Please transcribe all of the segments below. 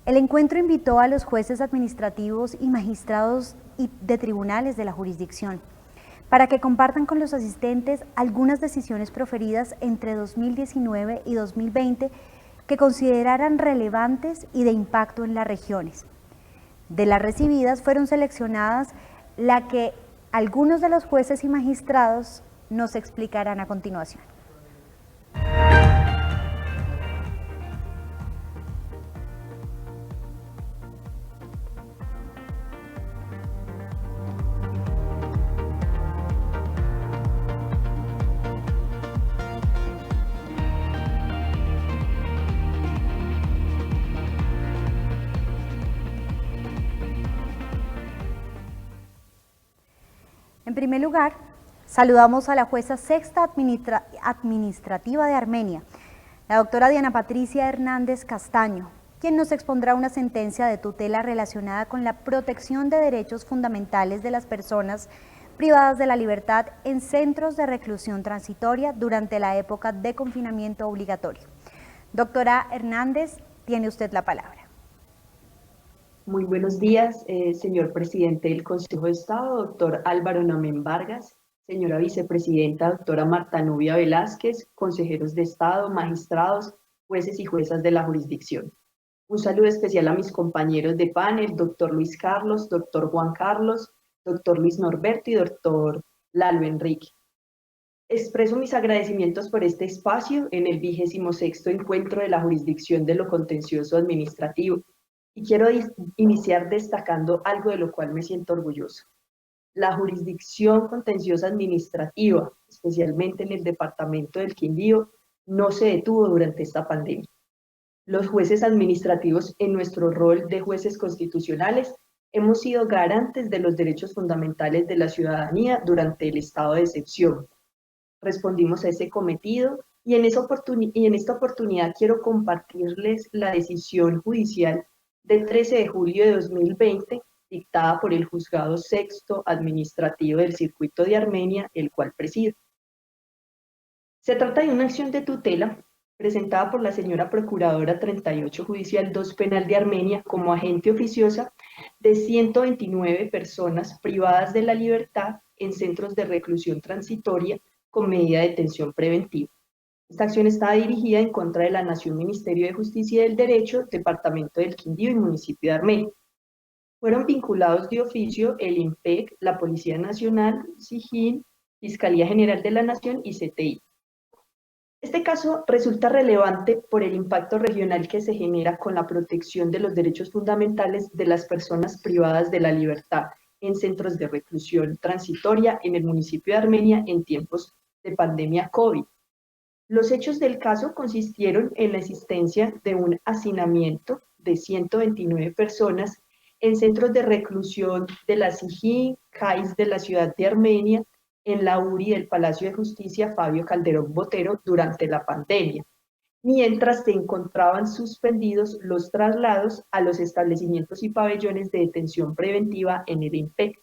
El encuentro invitó a los jueces administrativos y magistrados de tribunales de la jurisdicción para que compartan con los asistentes algunas decisiones proferidas entre 2019 y 2020 que consideraran relevantes y de impacto en las regiones. De las recibidas fueron seleccionadas la que algunos de los jueces y magistrados nos explicarán a continuación. En primer lugar, saludamos a la jueza sexta administrativa de Armenia, la doctora Diana Patricia Hernández Castaño, quien nos expondrá una sentencia de tutela relacionada con la protección de derechos fundamentales de las personas privadas de la libertad en centros de reclusión transitoria durante la época de confinamiento obligatorio. Doctora Hernández, tiene usted la palabra. Muy buenos días, señor presidente del Consejo de Estado, doctor Álvaro Namen Vargas, señora vicepresidenta, doctora Marta Nubia Velázquez, consejeros de Estado, magistrados, jueces y juezas de la jurisdicción. Un saludo especial a mis compañeros de panel, doctor Luis Carlos, doctor Juan Carlos, doctor Luis Norberto y doctor Lalo Enrique. Expreso mis agradecimientos por este espacio en el 26º encuentro de la jurisdicción de lo contencioso administrativo. Y quiero iniciar destacando algo de lo cual me siento orgulloso. La jurisdicción contenciosa administrativa, especialmente en el departamento del Quindío, no se detuvo durante esta pandemia. Los jueces administrativos, en nuestro rol de jueces constitucionales, hemos sido garantes de los derechos fundamentales de la ciudadanía durante el estado de excepción. Respondimos a ese cometido y en esta oportunidad quiero compartirles la decisión judicial del 13 de julio de 2020, dictada por el Juzgado Sexto Administrativo del Circuito de Armenia, el cual presido. Se trata de una acción de tutela presentada por la señora Procuradora 38 Judicial 2 Penal de Armenia como agente oficiosa de 129 personas privadas de la libertad en centros de reclusión transitoria con medida de detención preventiva. Esta acción está dirigida en contra de la Nación, Ministerio de Justicia y del Derecho, Departamento del Quindío y Municipio de Armenia. Fueron vinculados de oficio el IMPEC, la Policía Nacional, SIJIN, Fiscalía General de la Nación y CTI. Este caso resulta relevante por el impacto regional que se genera con la protección de los derechos fundamentales de las personas privadas de la libertad en centros de reclusión transitoria en el municipio de Armenia en tiempos de pandemia COVID. Los hechos del caso consistieron en la existencia de un hacinamiento de 129 personas en centros de reclusión de la SIJIN, CAIS de la ciudad de Armenia, en la URI del Palacio de Justicia Fabio Calderón Botero durante la pandemia, mientras se encontraban suspendidos los traslados a los establecimientos y pabellones de detención preventiva en el IMPEC.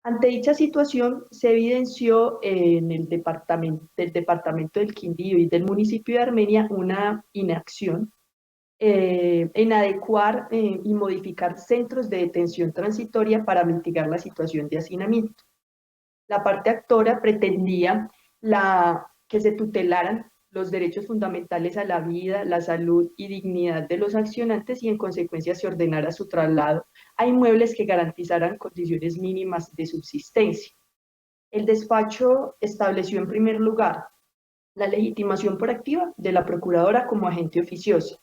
Ante dicha situación, se evidenció en el departamento del Quindío y del municipio de Armenia una inacción en adecuar y modificar centros de detención transitoria para mitigar la situación de hacinamiento. La parte actora pretendía que se tutelaran los derechos fundamentales a la vida, la salud y dignidad de los accionantes y en consecuencia se ordenara su traslado a inmuebles que garantizaran condiciones mínimas de subsistencia. El despacho estableció en primer lugar la legitimación por activa de la procuradora como agente oficiosa,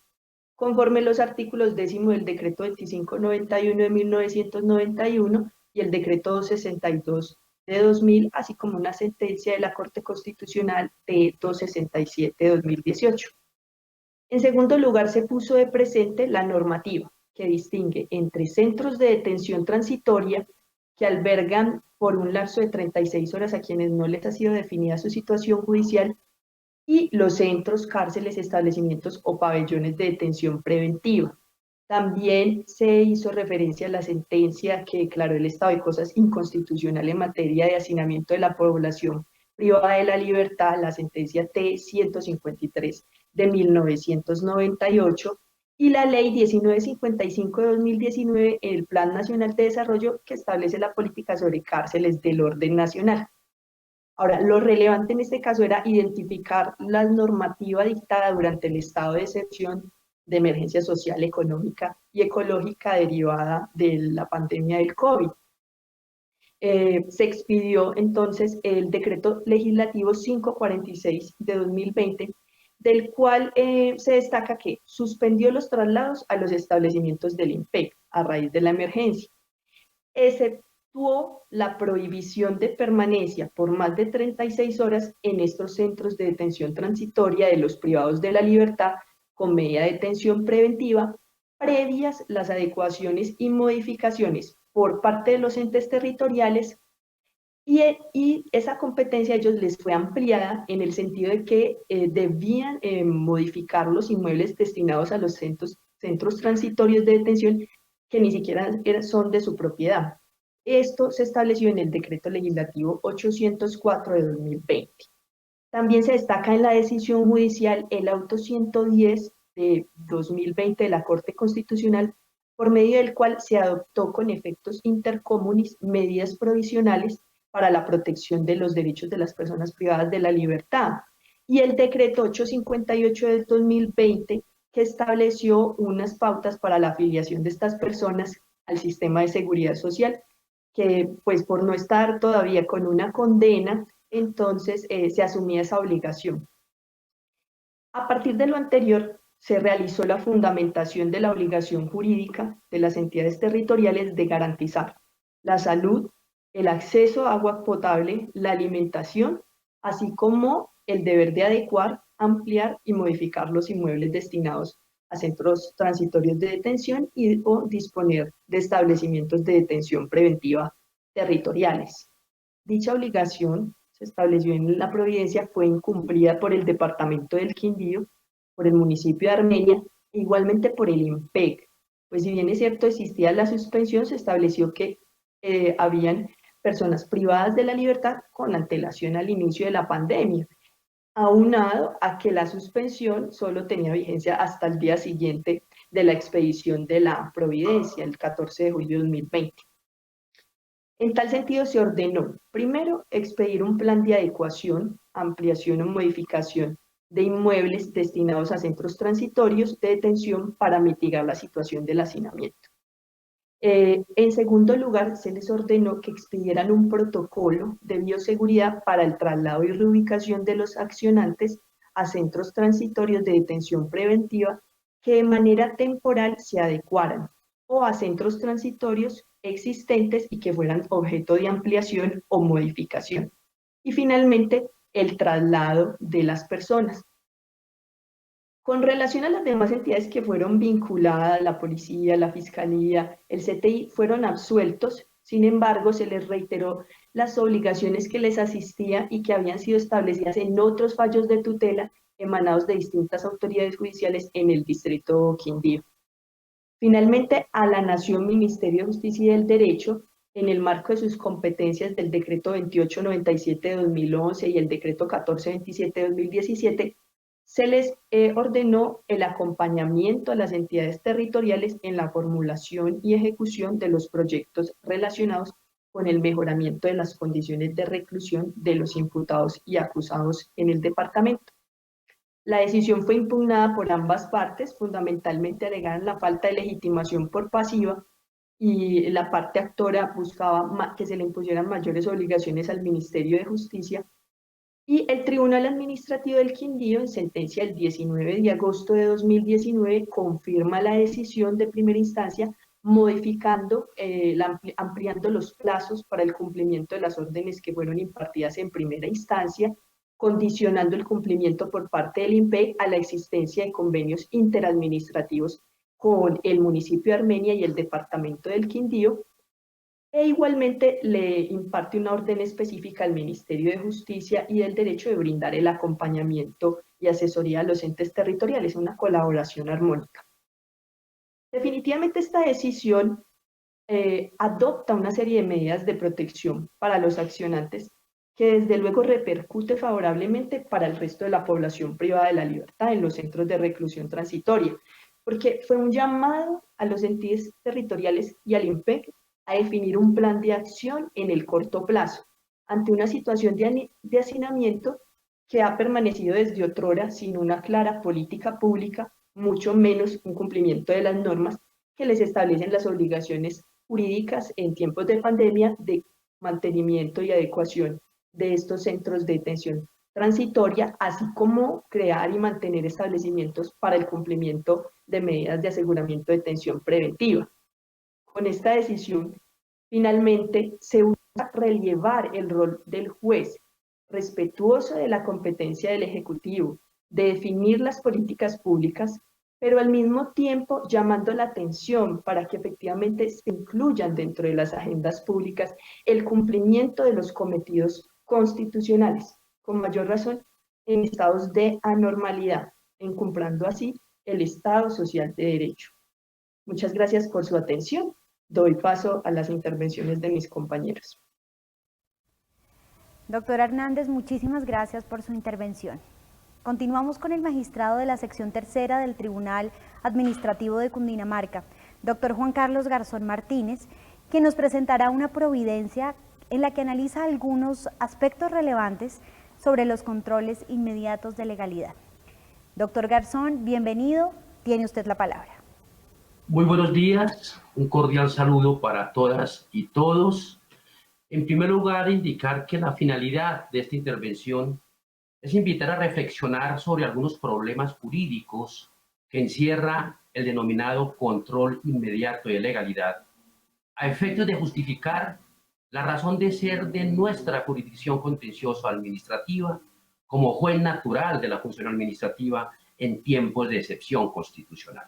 conforme los artículos 10 del decreto 2591 de 1991 y el decreto 262 de 2000, así como una sentencia de la Corte Constitucional de 267 de 2018. En segundo lugar, se puso de presente la normativa que distingue entre centros de detención transitoria que albergan por un lapso de 36 horas a quienes no les ha sido definida su situación judicial y los centros, cárceles, establecimientos o pabellones de detención preventiva. También se hizo referencia a la sentencia que declaró el estado de cosas inconstitucional en materia de hacinamiento de la población privada de la libertad, la sentencia T-153 de 1998, y la Ley 1955 de 2019, el Plan Nacional de Desarrollo, que establece la política sobre cárceles del orden nacional. Ahora, lo relevante en este caso era identificar la normativa dictada durante el estado de excepción de emergencia social, económica y ecológica derivada de la pandemia del COVID. Se expidió entonces el decreto legislativo 546 de 2020, del cual se destaca que suspendió los traslados a los establecimientos del INPEC a raíz de la emergencia, exceptuó la prohibición de permanencia por más de 36 horas en estos centros de detención transitoria de los privados de la libertad con medida de detención preventiva, previas las adecuaciones y modificaciones por parte de los entes territoriales y esa competencia a ellos les fue ampliada en el sentido de que debían modificar los inmuebles destinados a los centros transitorios de detención que ni siquiera son de su propiedad. Esto se estableció en el decreto legislativo 804 de 2020. También se destaca en la decisión judicial el auto 110 de 2020 de la Corte Constitucional, por medio del cual se adoptó con efectos intercomunis medidas provisionales para la protección de los derechos de las personas privadas de la libertad. Y el decreto 858 del 2020, que estableció unas pautas para la afiliación de estas personas al sistema de seguridad social, que pues por no estar todavía con una condena, entonces se asumía esa obligación. A partir de lo anterior, se realizó la fundamentación de la obligación jurídica de las entidades territoriales de garantizar la salud, el acceso a agua potable, la alimentación, así como el deber de adecuar, ampliar y modificar los inmuebles destinados a centros transitorios de detención y o disponer de establecimientos de detención preventiva territoriales. Dicha obligación se estableció en la Providencia, fue incumplida por el Departamento del Quindío, por el municipio de Armenia e igualmente por el INPEC. Pues si bien es cierto existía la suspensión, se estableció que habían personas privadas de la libertad con antelación al inicio de la pandemia, aunado a que la suspensión solo tenía vigencia hasta el día siguiente de la expedición de la Providencia, el 14 de julio de 2020. En tal sentido, se ordenó, primero, expedir un plan de adecuación, ampliación o modificación de inmuebles destinados a centros transitorios de detención para mitigar la situación del hacinamiento. En segundo lugar, se les ordenó que expidieran un protocolo de bioseguridad para el traslado y reubicación de los accionantes a centros transitorios de detención preventiva que de manera temporal se adecuaran o a centros transitorios existentes y que fueran objeto de ampliación o modificación. Y finalmente, el traslado de las personas. Con relación a las demás entidades que fueron vinculadas, la policía, la fiscalía, el CTI, fueron absueltos, sin embargo, se les reiteró las obligaciones que les asistía y que habían sido establecidas en otros fallos de tutela emanados de distintas autoridades judiciales en el distrito Quindío. Finalmente, a la Nación, Ministerio de Justicia y del Derecho, en el marco de sus competencias del decreto 2897 de 2011 y el decreto 1427 de 2017, se les ordenó el acompañamiento a las entidades territoriales en la formulación y ejecución de los proyectos relacionados con el mejoramiento de las condiciones de reclusión de los imputados y acusados en el departamento. La decisión fue impugnada por ambas partes, fundamentalmente alegaban la falta de legitimación por pasiva y la parte actora buscaba que se le impusieran mayores obligaciones al Ministerio de Justicia. Y el Tribunal Administrativo del Quindío, en sentencia del 19 de agosto de 2019, confirma la decisión de primera instancia, modificando, ampliando los plazos para el cumplimiento de las órdenes que fueron impartidas en primera instancia, condicionando el cumplimiento por parte del INPEC a la existencia de convenios interadministrativos con el municipio de Armenia y el departamento del Quindío, e igualmente le imparte una orden específica al Ministerio de Justicia y del Derecho de brindar el acompañamiento y asesoría a los entes territoriales, una colaboración armónica. Definitivamente esta decisión adopta una serie de medidas de protección para los accionantes que desde luego repercute favorablemente para el resto de la población privada de la libertad en los centros de reclusión transitoria, porque fue un llamado a los entes territoriales y al INPEC a definir un plan de acción en el corto plazo ante una situación de hacinamiento que ha permanecido desde otrora sin una clara política pública, mucho menos un cumplimiento de las normas que les establecen las obligaciones jurídicas en tiempos de pandemia de mantenimiento y adecuación de estos centros de detención transitoria, así como crear y mantener establecimientos para el cumplimiento de medidas de aseguramiento de detención preventiva. Con esta decisión, finalmente, se busca relevar el rol del juez, respetuoso de la competencia del Ejecutivo, de definir las políticas públicas, pero al mismo tiempo llamando la atención para que efectivamente se incluyan dentro de las agendas públicas el cumplimiento de los cometidos constitucionales, con mayor razón en estados de anormalidad, encumbrando así el Estado social de derecho. Muchas gracias por su atención. Doy paso a las intervenciones de mis compañeros. Doctora Hernández, muchísimas gracias por su intervención. Continuamos con el magistrado de la sección tercera del Tribunal Administrativo de Cundinamarca, doctor Juan Carlos Garzón Martínez, quien nos presentará una providencia en la que analiza algunos aspectos relevantes sobre los controles inmediatos de legalidad. Doctor Garzón, bienvenido, tiene usted la palabra. Muy buenos días, un cordial saludo para todas y todos. En primer lugar, indicar que la finalidad de esta intervención es invitar a reflexionar sobre algunos problemas jurídicos que encierra el denominado control inmediato de legalidad, a efectos de justificar la razón de ser de nuestra jurisdicción contencioso administrativa como juez natural de la función administrativa en tiempos de excepción constitucional.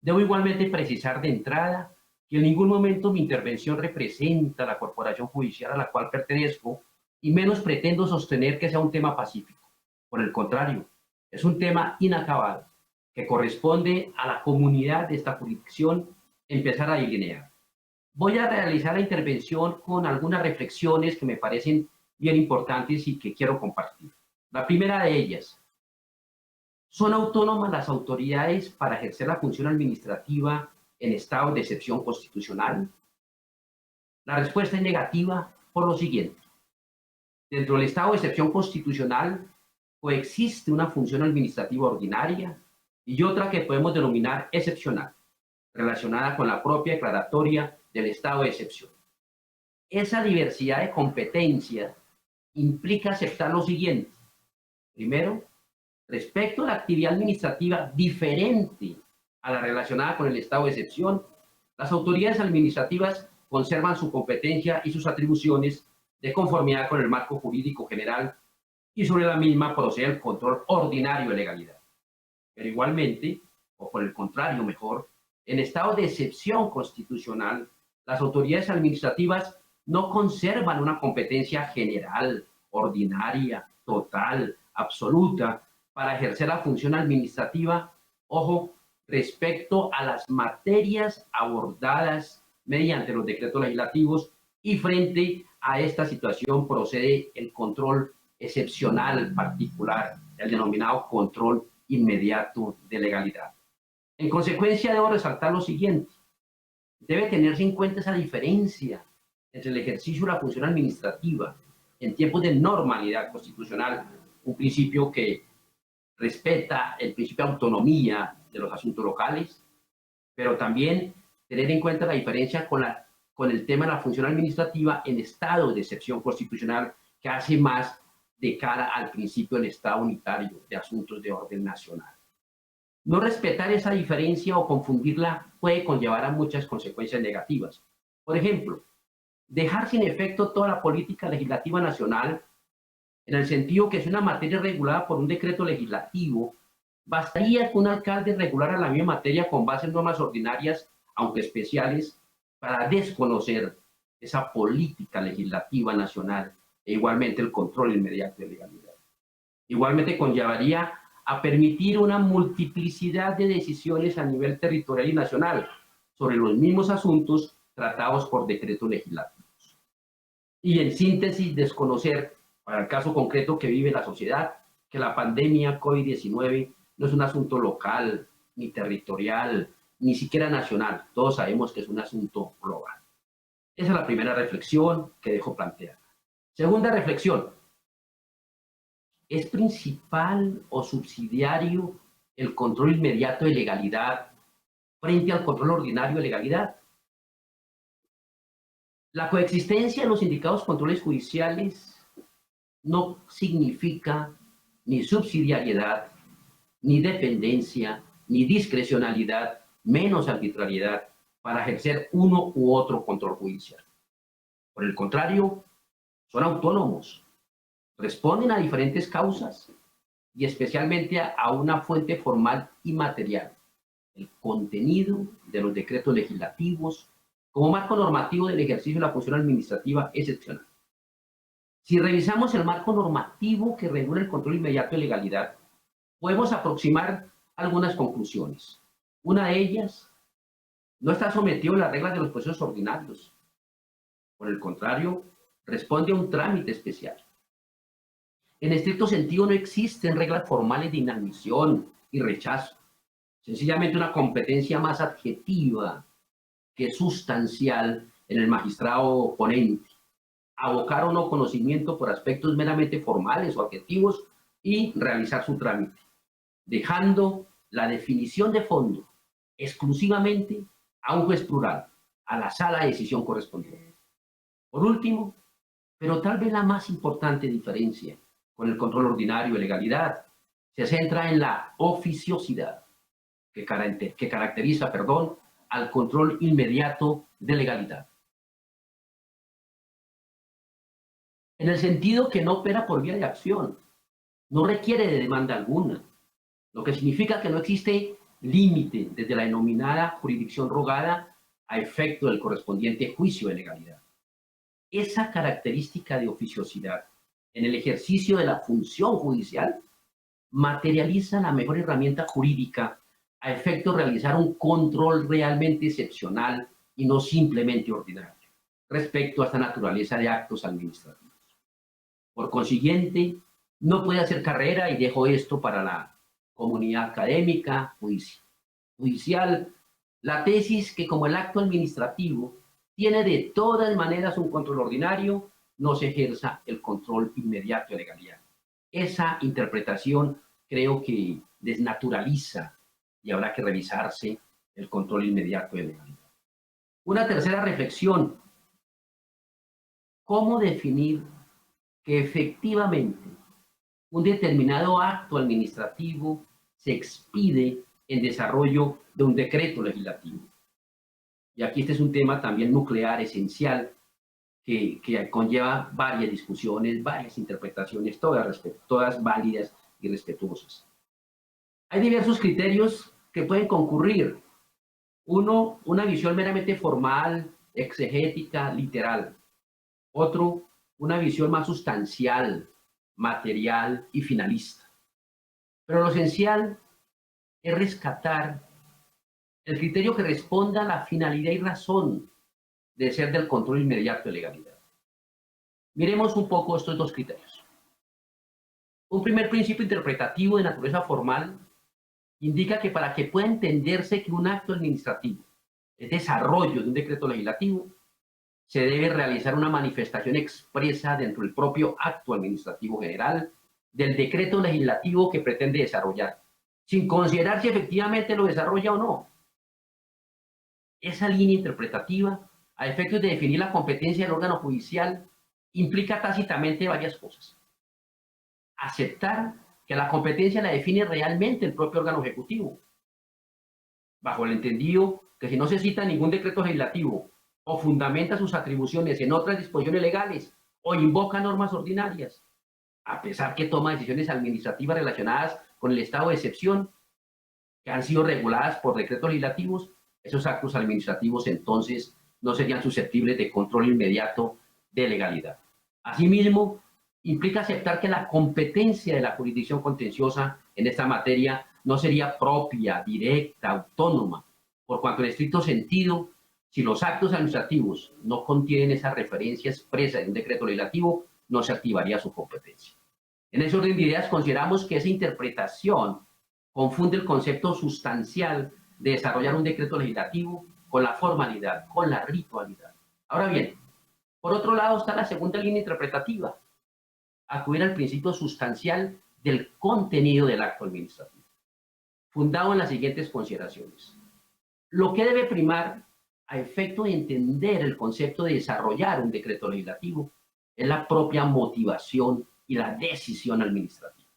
Debo igualmente precisar de entrada que en ningún momento mi intervención representa la corporación judicial a la cual pertenezco y menos pretendo sostener que sea un tema pacífico. Por el contrario, es un tema inacabado que corresponde a la comunidad de esta jurisdicción empezar a delinear. Voy a realizar la intervención con algunas reflexiones que me parecen bien importantes y que quiero compartir. La primera de ellas: ¿son autónomas las autoridades para ejercer la función administrativa en estado de excepción constitucional? La respuesta es negativa por lo siguiente. Dentro del estado de excepción constitucional coexiste una función administrativa ordinaria y otra que podemos denominar excepcional, relacionada con la propia declaratoria del estado de excepción. Esa diversidad de competencias implica aceptar lo siguiente. Primero, respecto a la actividad administrativa diferente a la relacionada con el estado de excepción, las autoridades administrativas conservan su competencia y sus atribuciones de conformidad con el marco jurídico general y sobre la misma procede el control ordinario de legalidad. Pero igualmente, o por el contrario mejor, en estado de excepción constitucional, las autoridades administrativas no conservan una competencia general, ordinaria, total, absoluta, para ejercer la función administrativa, ojo, respecto a las materias abordadas mediante los decretos legislativos, y frente a esta situación procede el control excepcional particular, el denominado control inmediato de legalidad. En consecuencia, debo resaltar lo siguiente. Debe tenerse en cuenta esa diferencia entre el ejercicio de la función administrativa en tiempos de normalidad constitucional, un principio que respeta el principio de autonomía de los asuntos locales, pero también tener en cuenta la diferencia con el tema de la función administrativa en estado de excepción constitucional, que hace más de cara al principio del Estado unitario de asuntos de orden nacional. No respetar esa diferencia o confundirla puede conllevar a muchas consecuencias negativas. Por ejemplo, dejar sin efecto toda la política legislativa nacional, en el sentido que es una materia regulada por un decreto legislativo. Bastaría que un alcalde regulara la misma materia con base en normas ordinarias, aunque especiales, para desconocer esa política legislativa nacional e igualmente el control inmediato de legalidad. Igualmente conllevaría a permitir una multiplicidad de decisiones a nivel territorial y nacional sobre los mismos asuntos tratados por decretos legislativos. Y en síntesis, desconocer, para el caso concreto que vive la sociedad, que la pandemia COVID-19 no es un asunto local, ni territorial, ni siquiera nacional. Todos sabemos que es un asunto global. Esa es la primera reflexión que dejo planteada. Segunda reflexión. ¿Es principal o subsidiario el control inmediato de legalidad frente al control ordinario de legalidad? La coexistencia de los indicados controles judiciales no significa ni subsidiariedad, ni dependencia, ni discrecionalidad, menos arbitrariedad para ejercer uno u otro control judicial. Por el contrario, son autónomos, responden a diferentes causas y especialmente a una fuente formal y material, el contenido de los decretos legislativos como marco normativo del ejercicio de la función administrativa excepcional. Si revisamos el marco normativo que regula el control inmediato de legalidad, podemos aproximar algunas conclusiones. Una de ellas, no está sometido a las reglas de los procesos ordinarios. Por el contrario, responde a un trámite especial. En estricto sentido, no existen reglas formales de inadmisión y rechazo. Sencillamente una competencia más adjetiva que sustancial en el magistrado ponente. Abocar o no conocimiento por aspectos meramente formales o adjetivos y realizar su trámite, dejando la definición de fondo exclusivamente a un juez plural, a la sala de decisión correspondiente. Por último, pero tal vez la más importante diferencia con el control ordinario de legalidad, se centra en la oficiosidad que caracteriza al control inmediato de legalidad. En el sentido que no opera por vía de acción, no requiere de demanda alguna, lo que significa que no existe límite desde la denominada jurisdicción rogada a efecto del correspondiente juicio de legalidad. Esa característica de oficiosidad en el ejercicio de la función judicial materializa la mejor herramienta jurídica a efecto de realizar un control realmente excepcional y no simplemente ordinario respecto a esta naturaleza de actos administrativos. Por consiguiente, no puede hacer carrera, y dejo esto para la comunidad académica, judicial, la tesis que como el acto administrativo tiene de todas maneras un control ordinario, no se ejerza el control inmediato de legalidad. Esa interpretación creo que desnaturaliza y habrá que revisarse el control inmediato de legalidad. Una tercera reflexión. ¿Cómo definir que efectivamente un determinado acto administrativo se expide en desarrollo de un decreto legislativo? Y aquí este es un tema también nuclear, esencial, que conlleva varias discusiones, varias interpretaciones, todas válidas y respetuosas. Hay diversos criterios que pueden concurrir. Uno, una visión meramente formal, exegética, literal. Otro, una visión más sustancial, material y finalista. Pero lo esencial es rescatar el criterio que responda a la finalidad y razón de ser del control inmediato de legalidad. Miremos un poco estos dos criterios. Un primer principio interpretativo de naturaleza formal indica que para que pueda entenderse que un acto administrativo es desarrollo de un decreto legislativo, se debe realizar una manifestación expresa dentro del propio acto administrativo general del decreto legislativo que pretende desarrollar, sin considerar si efectivamente lo desarrolla o no. Esa línea interpretativa, a efectos de definir la competencia del órgano judicial, implica tácitamente varias cosas. Aceptar que la competencia la define realmente el propio órgano ejecutivo, bajo el entendido que si no se cita ningún decreto legislativo o fundamenta sus atribuciones en otras disposiciones legales o invoca normas ordinarias, a pesar que toma decisiones administrativas relacionadas con el estado de excepción que han sido reguladas por decretos legislativos, esos actos administrativos entonces no serían susceptibles de control inmediato de legalidad. Asimismo, implica aceptar que la competencia de la jurisdicción contenciosa en esta materia no sería propia, directa, autónoma, por cuanto en estricto sentido, si los actos administrativos no contienen esa referencia expresa de un decreto legislativo, no se activaría su competencia. En ese orden de ideas, consideramos que esa interpretación confunde el concepto sustancial de desarrollar un decreto legislativo con la formalidad, con la ritualidad. Ahora bien, por otro lado está la segunda línea interpretativa, acudir al principio sustancial del contenido del acto administrativo, fundado en las siguientes consideraciones. Lo que debe primar a efecto de entender el concepto de desarrollar un decreto legislativo es la propia motivación y la decisión administrativa.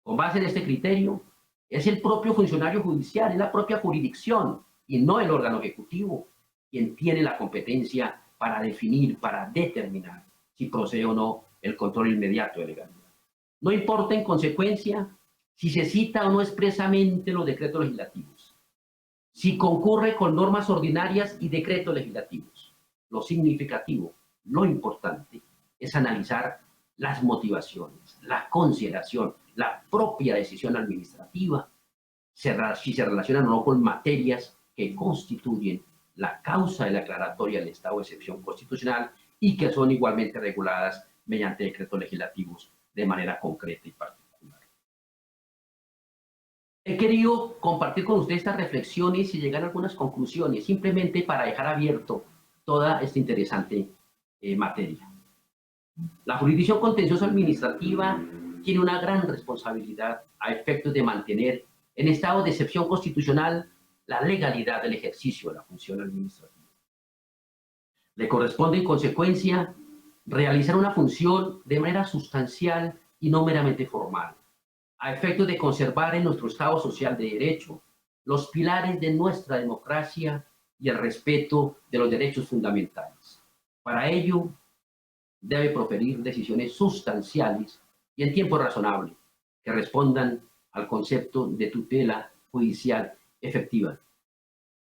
Con base en este criterio, es el propio funcionario judicial, es la propia jurisdicción y no el órgano ejecutivo quien tiene la competencia para definir, para determinar si procede o no el control inmediato de legalidad. No importa en consecuencia si se cita o no expresamente los decretos legislativos, si concurre con normas ordinarias y decretos legislativos. Lo significativo, lo importante, es analizar las motivaciones, la consideración, la propia decisión administrativa, si se relacionan o no con materias que constituyen la causa de la declaratoria del estado de excepción constitucional y que son igualmente reguladas mediante decretos legislativos de manera concreta y particular. He querido compartir con ustedes estas reflexiones y llegar a algunas conclusiones, simplemente para dejar abierto toda esta interesante materia. La jurisdicción contencioso administrativa tiene una gran responsabilidad a efectos de mantener en estado de excepción constitucional la legalidad del ejercicio de la función administrativa. Le corresponde, en consecuencia, realizar una función de manera sustancial y no meramente formal, a efectos de conservar en nuestro Estado social de derecho los pilares de nuestra democracia y el respeto de los derechos fundamentales. Para ello, debe proferir decisiones sustanciales y en tiempo razonable que respondan al concepto de tutela judicial efectiva.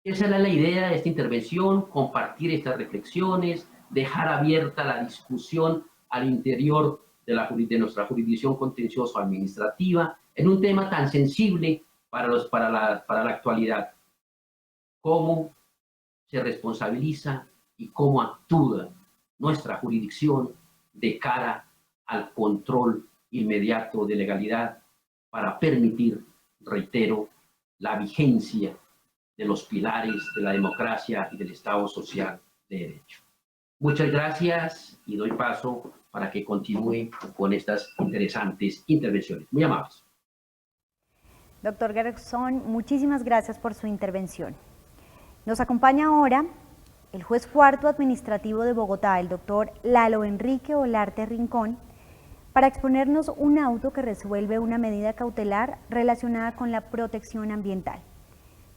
Esa era la idea de esta intervención, compartir estas reflexiones, dejar abierta la discusión al interior de nuestra jurisdicción contencioso administrativa en un tema tan sensible para la actualidad. Cómo se responsabiliza y cómo actúa nuestra jurisdicción de cara al control inmediato de legalidad para permitir, reitero, la vigencia de los pilares de la democracia y del Estado social de derecho. Muchas gracias y doy paso para que continúe con estas interesantes intervenciones. Muy amables. Doctor Garzón, muchísimas gracias por su intervención. Nos acompaña ahora el juez cuarto administrativo de Bogotá, el doctor Lalo Enrique Olarte Rincón, para exponernos un auto que resuelve una medida cautelar relacionada con la protección ambiental.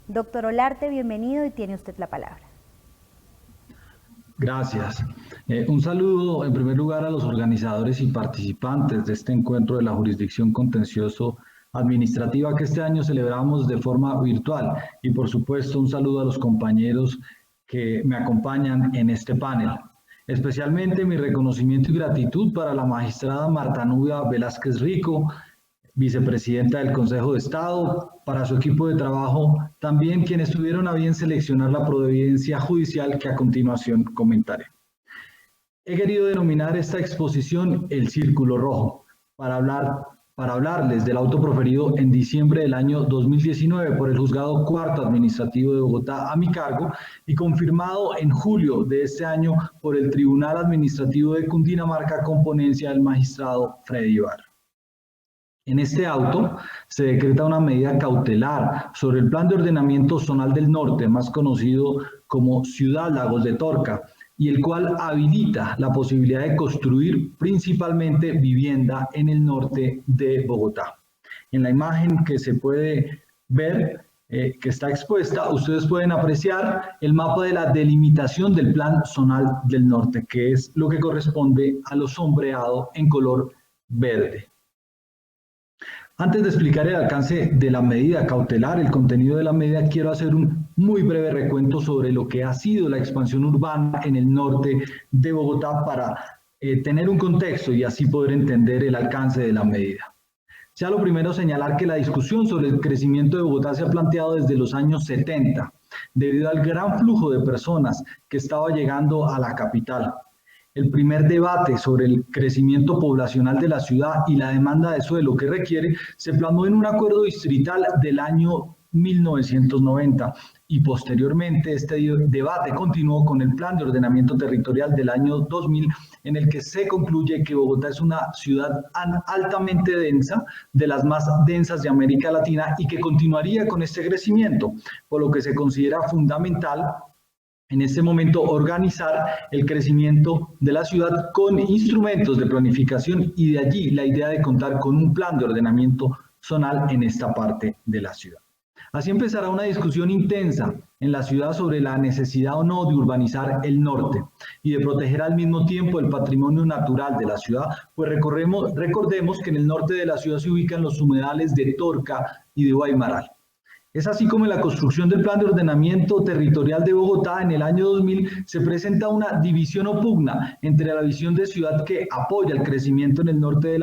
Doctor Olarte, bienvenido y tiene usted la palabra. Gracias. Un saludo en primer lugar a los organizadores y participantes de este encuentro de la jurisdicción contencioso administrativa que este año celebramos de forma virtual y por supuesto un saludo a los compañeros que me acompañan en este panel. Especialmente mi reconocimiento y gratitud para la magistrada Marta Nubia Velázquez Rico, vicepresidenta del Consejo de Estado, para su equipo de trabajo, también quienes tuvieron a bien seleccionar la providencia judicial que a continuación comentaré. He querido denominar esta exposición el Círculo Rojo, para hablarles del auto proferido en diciembre del año 2019 por el Juzgado Cuarto Administrativo de Bogotá a mi cargo y confirmado en julio de este año por el Tribunal Administrativo de Cundinamarca con ponencia del magistrado Freddy Ibarra. En este auto se decreta una medida cautelar sobre el Plan de Ordenamiento Zonal del Norte, más conocido como Ciudad Lagos de Torca, y el cual habilita la posibilidad de construir principalmente vivienda en el norte de Bogotá. En la imagen que se puede ver, que está expuesta, ustedes pueden apreciar el mapa de la delimitación del Plan Zonal del Norte, que es lo que corresponde a lo sombreado en color verde. Antes de explicar el alcance de la medida cautelar, el contenido de la medida, quiero hacer un muy breve recuento sobre lo que ha sido la expansión urbana en el norte de Bogotá para tener un contexto y así poder entender el alcance de la medida. Ya lo primero, señalar que la discusión sobre el crecimiento de Bogotá se ha planteado desde los años 70, debido al gran flujo de personas que estaba llegando a la capital. el primer debate sobre el crecimiento poblacional de la ciudad y la demanda de suelo que requiere, se plasmó en un acuerdo distrital del año 1990 y posteriormente este debate continuó con el Plan de Ordenamiento Territorial del año 2000, en el que se concluye que Bogotá es una ciudad altamente densa, de las más densas de América Latina, y que continuaría con este crecimiento, por lo que se considera fundamental en este momento organizar el crecimiento de la ciudad con instrumentos de planificación, y de allí la idea de contar con un plan de ordenamiento zonal en esta parte de la ciudad. Así empezará una discusión intensa en la ciudad sobre la necesidad o no de urbanizar el norte y de proteger al mismo tiempo el patrimonio natural de la ciudad, pues recordemos que en el norte de la ciudad se ubican los humedales de Torca y de Guaymaral. Es así como en la construcción del Plan de Ordenamiento Territorial de Bogotá en el año 2000 se presenta una división o pugna entre la visión de ciudad que apoya el crecimiento en el norte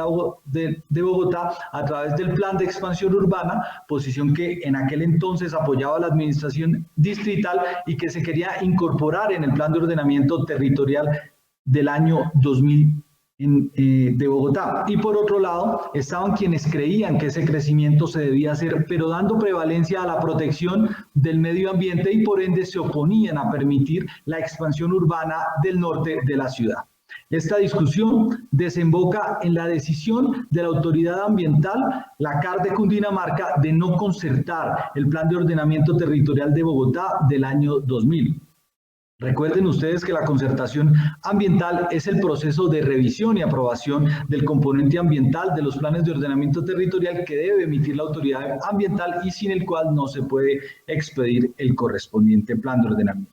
de Bogotá a través del Plan de Expansión Urbana, posición que en aquel entonces apoyaba la administración distrital y que se quería incorporar en el Plan de Ordenamiento Territorial del año 2000 de Bogotá. Y por otro lado estaban quienes creían que ese crecimiento se debía hacer, pero dando prevalencia a la protección del medio ambiente, y por ende se oponían a permitir la expansión urbana del norte de la ciudad. Esta discusión desemboca en la decisión de la autoridad ambiental, la CAR de Cundinamarca, de no concertar el Plan de Ordenamiento Territorial de Bogotá del año 2000. Recuerden ustedes que la concertación ambiental es el proceso de revisión y aprobación del componente ambiental de los planes de ordenamiento territorial que debe emitir la autoridad ambiental y sin el cual no se puede expedir el correspondiente plan de ordenamiento.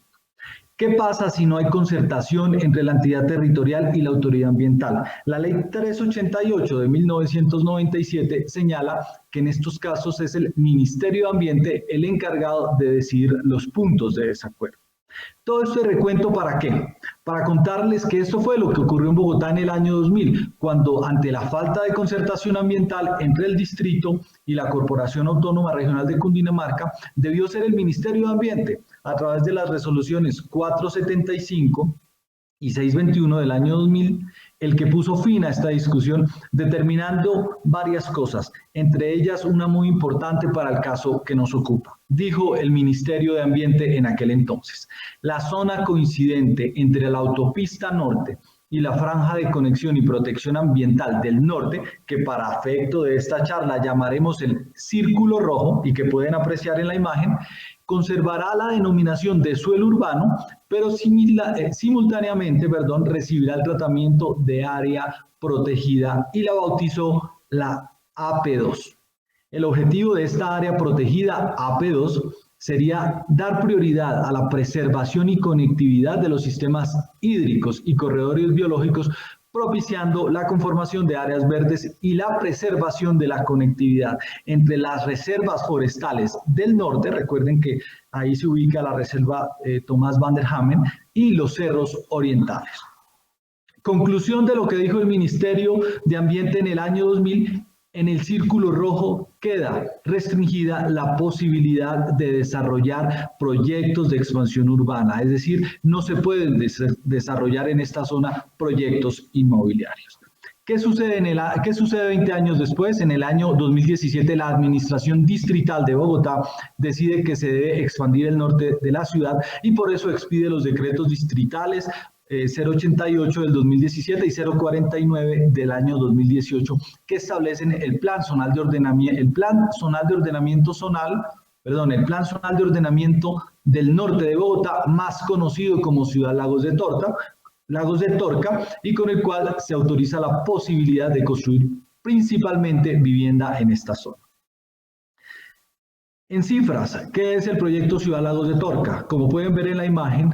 ¿Qué pasa si no hay concertación entre la entidad territorial y la autoridad ambiental? La Ley 388 de 1997 señala que en estos casos es el Ministerio de Ambiente el encargado de decidir los puntos de desacuerdo. Todo esto de recuento, ¿para qué? Para contarles que esto fue lo que ocurrió en Bogotá en el año 2000, cuando ante la falta de concertación ambiental entre el distrito y la Corporación Autónoma Regional de Cundinamarca, debió ser el Ministerio de Ambiente, a través de las resoluciones 475 y 621 del año 2000, el que puso fin a esta discusión, determinando varias cosas, entre ellas una muy importante para el caso que nos ocupa. Dijo el Ministerio de Ambiente en aquel entonces: la zona coincidente entre la autopista norte y la franja de conexión y protección ambiental del norte, que para efecto de esta charla llamaremos el círculo rojo y que pueden apreciar en la imagen, conservará la denominación de suelo urbano, pero simultáneamente recibirá el tratamiento de área protegida y la bautizó la AP2. El objetivo de esta área protegida AP2 sería dar prioridad a la preservación y conectividad de los sistemas hídricos y corredores biológicos, propiciando la conformación de áreas verdes y la preservación de la conectividad entre las reservas forestales del norte. Recuerden que ahí se ubica la reserva Tomás van der Hamen, y los cerros orientales. Conclusión de lo que dijo el Ministerio de Ambiente en el año 2000: en el círculo rojo queda restringida la posibilidad de desarrollar proyectos de expansión urbana, es decir, no se pueden desarrollar en esta zona proyectos inmobiliarios. ¿Qué sucede 20 años después? En el año 2017, la Administración Distrital de Bogotá decide que se debe expandir el norte de la ciudad, y por eso expide los decretos distritales 088 del 2017 y 049 del año 2018, que establecen el Plan Zonal de Ordenamiento, el Plan Zonal de Ordenamiento del norte de Bogotá, más conocido como Ciudad Lagos de Torca, y con el cual se autoriza la posibilidad de construir principalmente vivienda en esta zona. En cifras, ¿qué es el proyecto Ciudad Lagos de Torca? Como pueden ver en la imagen,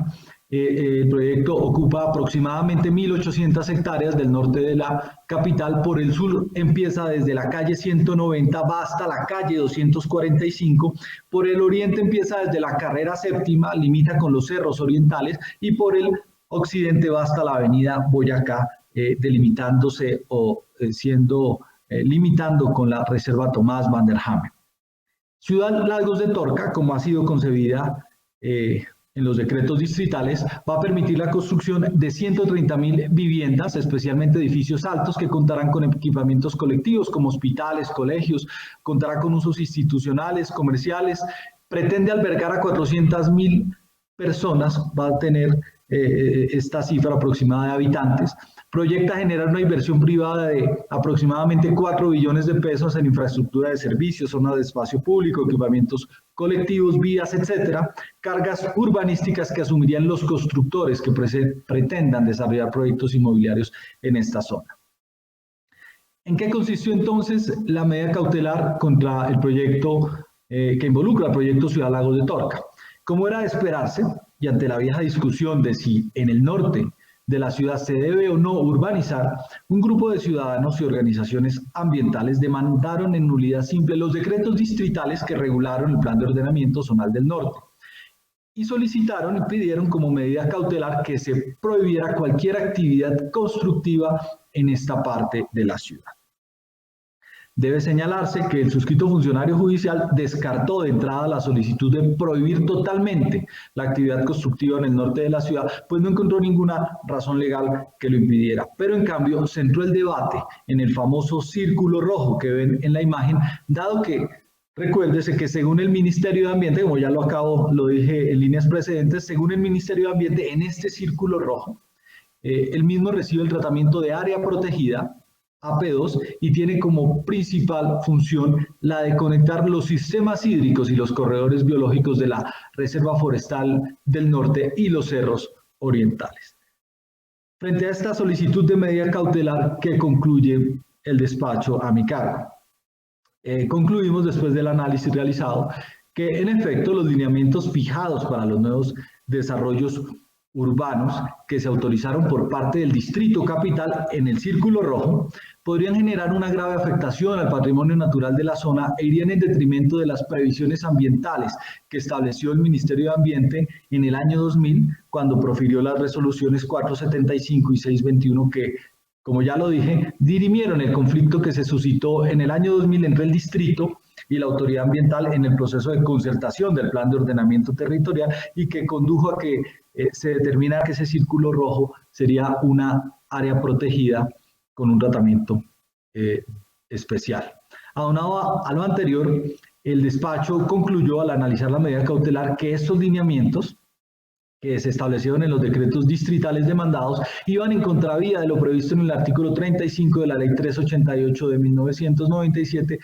el proyecto ocupa aproximadamente 1.800 hectáreas del norte de la capital. Por el sur empieza desde la calle 190, va hasta la calle 245. Por el oriente empieza desde la carrera séptima, limita con los cerros orientales, y por el occidente va hasta la avenida Boyacá, delimitándose o limitando con la reserva Tomás van der Hamen. Ciudad Lagos de Torca, como ha sido concebida en los decretos distritales va a permitir la construcción de 130.000 viviendas, especialmente edificios altos que contarán con equipamientos colectivos como hospitales, colegios, contará con usos institucionales, comerciales, pretende albergar a 400.000 personas, va a tener esta cifra aproximada de habitantes, proyecta generar una inversión privada de aproximadamente 4 billones de pesos en infraestructura de servicios, zonas de espacio público, equipamientos colectivos, vías, etcétera, cargas urbanísticas que asumirían los constructores que pretendan desarrollar proyectos inmobiliarios en esta zona. ¿En qué consistió entonces la medida cautelar contra el proyecto que involucra el proyecto Ciudad Lagos de Torca? Como era de esperarse, y ante la vieja discusión de si en el norte de la ciudad se debe o no urbanizar, un grupo de ciudadanos y organizaciones ambientales demandaron en nulidad simple los decretos distritales que regularon el Plan de Ordenamiento Zonal del Norte y solicitaron y pidieron como medida cautelar que se prohibiera cualquier actividad constructiva en esta parte de la ciudad. Debe señalarse que el suscrito funcionario judicial descartó de entrada la solicitud de prohibir totalmente la actividad constructiva en el norte de la ciudad, pues no encontró ninguna razón legal que lo impidiera. Pero en cambio centró el debate en el famoso círculo rojo que ven en la imagen, dado que recuérdese que según el Ministerio de Ambiente, como ya lo dije en líneas precedentes, según el Ministerio de Ambiente, en este círculo rojo, el mismo recibe el tratamiento de área protegida, AP2, y tiene como principal función la de conectar los sistemas hídricos y los corredores biológicos de la Reserva Forestal del Norte y los cerros orientales. Frente a esta solicitud de medida cautelar que concluye el despacho a mi cargo, concluimos después del análisis realizado que en efecto los lineamientos fijados para los nuevos desarrollos urbanos que se autorizaron por parte del Distrito Capital en el círculo rojo podrían generar una grave afectación al patrimonio natural de la zona e irían en detrimento de las previsiones ambientales que estableció el Ministerio de Ambiente en el año 2000 cuando profirió las resoluciones 475 y 621 que, como ya lo dije, dirimieron el conflicto que se suscitó en el año 2000 entre el distrito y la autoridad ambiental en el proceso de concertación del plan de ordenamiento territorial y que condujo a que se determinara que ese círculo rojo sería una área protegida con un tratamiento especial. Aunado a lo anterior, el despacho concluyó al analizar la medida cautelar que estos lineamientos que se establecieron en los decretos distritales demandados iban en contravía de lo previsto en el artículo 35 de la Ley 388 de 1997,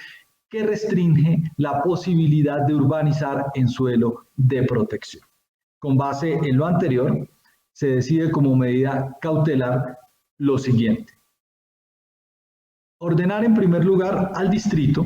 que restringe la posibilidad de urbanizar en suelo de protección. Con base en lo anterior, se decide como medida cautelar lo siguiente. Ordenar en primer lugar al distrito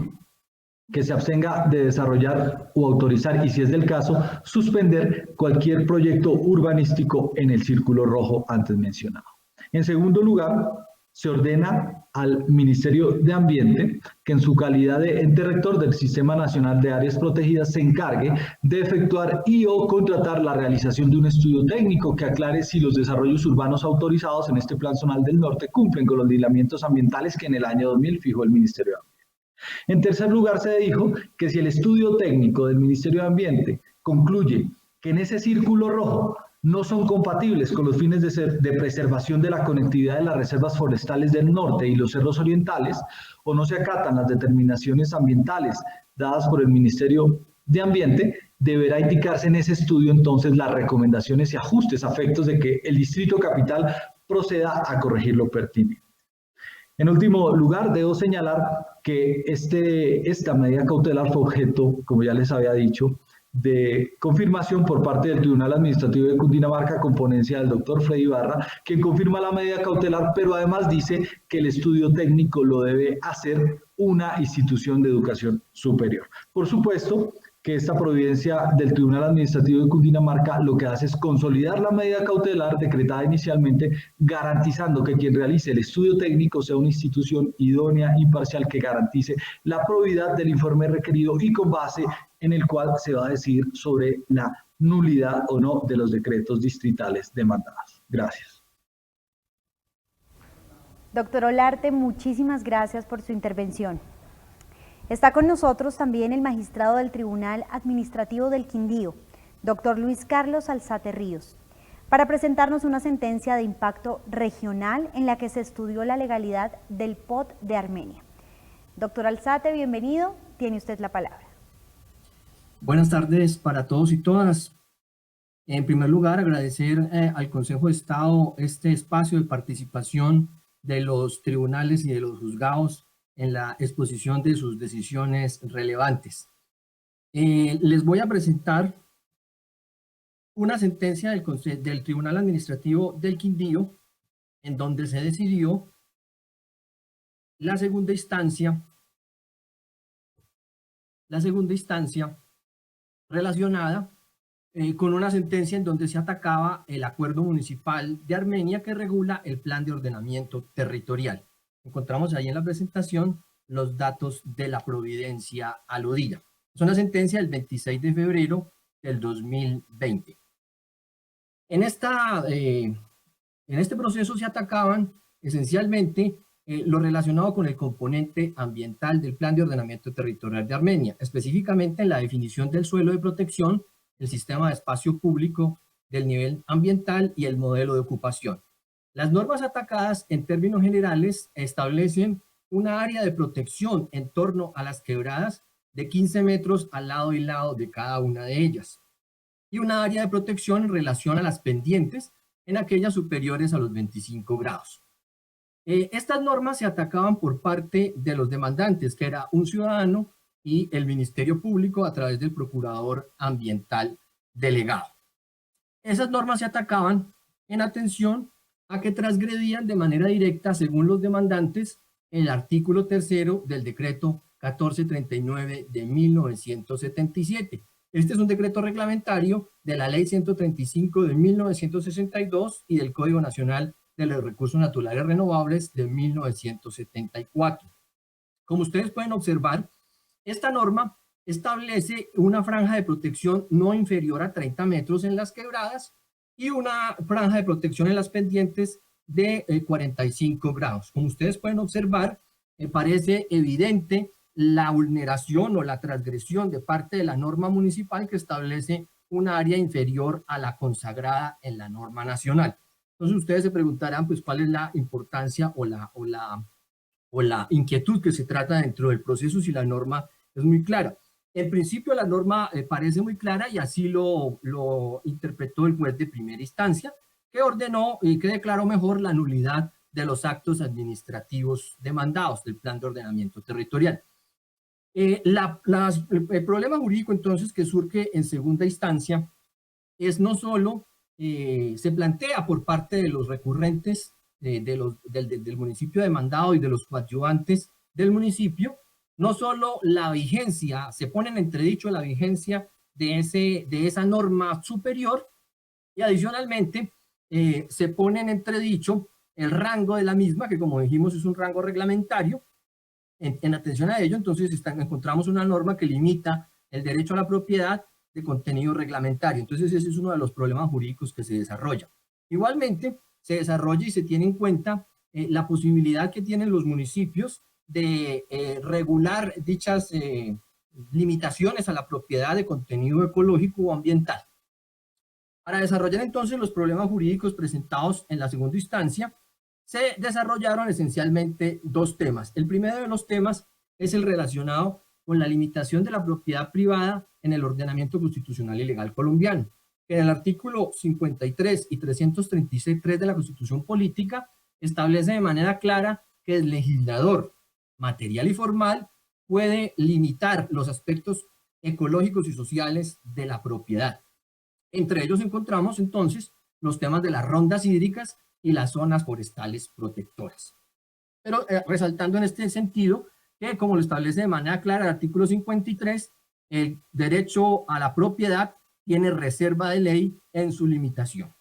que se abstenga de desarrollar o autorizar, y si es del caso, suspender cualquier proyecto urbanístico en el círculo rojo antes mencionado. En segundo lugar, se ordena al Ministerio de Ambiente que en su calidad de ente rector del Sistema Nacional de Áreas Protegidas se encargue de efectuar y o contratar la realización de un estudio técnico que aclare si los desarrollos urbanos autorizados en este Plan Zonal del Norte cumplen con los lineamientos ambientales que en el año 2000 fijó el Ministerio de Ambiente. En tercer lugar, se dijo que si el estudio técnico del Ministerio de Ambiente concluye que en ese círculo rojo no son compatibles con los fines de preservación de la conectividad de las reservas forestales del norte y los cerros orientales, o no se acatan las determinaciones ambientales dadas por el Ministerio de Ambiente, deberá indicarse en ese estudio entonces las recomendaciones y ajustes a efectos de que el Distrito Capital proceda a corregir lo pertinente. En último lugar, debo señalar que esta medida cautelar fue objeto, como ya les había dicho, de confirmación por parte del Tribunal Administrativo de Cundinamarca con ponencia del doctor Freddy Ibarra, quien confirma la medida cautelar, pero además dice que el estudio técnico lo debe hacer una institución de educación superior. Por supuesto que esta providencia del Tribunal Administrativo de Cundinamarca lo que hace es consolidar la medida cautelar decretada inicialmente, garantizando que quien realice el estudio técnico sea una institución idónea, imparcial, que garantice la probidad del informe requerido y con base en el cual se va a decidir sobre la nulidad o no de los decretos distritales demandados. Gracias. Doctor Olarte, muchísimas gracias por su intervención. Está con nosotros también el magistrado del Tribunal Administrativo del Quindío, doctor Luis Carlos Alzate Ríos, para presentarnos una sentencia de impacto regional en la que se estudió la legalidad del POT de Armenia. Doctor Alzate, bienvenido, tiene usted la palabra. Buenas tardes para todos y todas. En primer lugar, agradecer al Consejo de Estado este espacio de participación de los tribunales y de los juzgados en la exposición de sus decisiones relevantes. Les voy a presentar una sentencia del Tribunal Administrativo del Quindío, en donde se decidió la segunda instancia relacionada con una sentencia en donde se atacaba el acuerdo municipal de Armenia que regula el plan de ordenamiento territorial. Encontramos ahí en la presentación los datos de la providencia aludida. Es una sentencia del 26 de febrero del 2020. En este proceso se atacaban esencialmente lo relacionado con el componente ambiental del plan de ordenamiento territorial de Armenia, específicamente en la definición del suelo de protección, el sistema de espacio público, del nivel ambiental y el modelo de ocupación. Las normas atacadas en términos generales establecen una área de protección en torno a las quebradas de 15 metros al lado y lado de cada una de ellas, y una área de protección en relación a las pendientes en aquellas superiores a los 25 grados. Estas normas se atacaban por parte de los demandantes, que era un ciudadano y el Ministerio Público a través del Procurador Ambiental Delegado. Esas normas se atacaban en atención a que transgredían de manera directa, según los demandantes, el artículo 3º del decreto 1439 de 1977. Este es un decreto reglamentario de la Ley 135 de 1962 y del Código Nacional de los Recursos Naturales Renovables de 1974. Como ustedes pueden observar, esta norma establece una franja de protección no inferior a 30 metros en las quebradas y una franja de protección en las pendientes de 45 grados. Como ustedes pueden observar, parece evidente la vulneración o la transgresión de parte de la norma municipal que establece un área inferior a la consagrada en la norma nacional. Entonces ustedes se preguntarán, pues, ¿cuál es la importancia o la inquietud que se trata dentro del proceso si la norma es muy clara? En principio la norma parece muy clara y así lo interpretó el juez de primera instancia, que ordenó y que declaró mejor la nulidad de los actos administrativos demandados del plan de ordenamiento territorial. El problema jurídico entonces que surge en segunda instancia es no solo se plantea por parte de los recurrentes del municipio demandado y de los coadyuvantes del municipio, no solo la vigencia, se pone en entredicho la vigencia de esa norma superior y adicionalmente se pone en entredicho el rango de la misma, que como dijimos es un rango reglamentario. En atención a ello, entonces encontramos una norma que limita el derecho a la propiedad de contenido reglamentario. Entonces ese es uno de los problemas jurídicos que se desarrolla. Igualmente, se desarrolla y se tiene en cuenta la posibilidad que tienen los municipios de regular dichas limitaciones a la propiedad de contenido ecológico o ambiental. Para desarrollar entonces los problemas jurídicos presentados en la segunda instancia, se desarrollaron esencialmente dos temas. El primero de los temas es el relacionado con la limitación de la propiedad privada en el ordenamiento constitucional y legal colombiano, que en el artículo 53 y 336.3 de la Constitución Política establece de manera clara que el legislador, material y formal, puede limitar los aspectos ecológicos y sociales de la propiedad. Entre ellos encontramos entonces los temas de las rondas hídricas y las zonas forestales protectoras. Pero resaltando en este sentido que, como lo establece de manera clara el artículo 53, el derecho a la propiedad tiene reserva de ley en su limitación.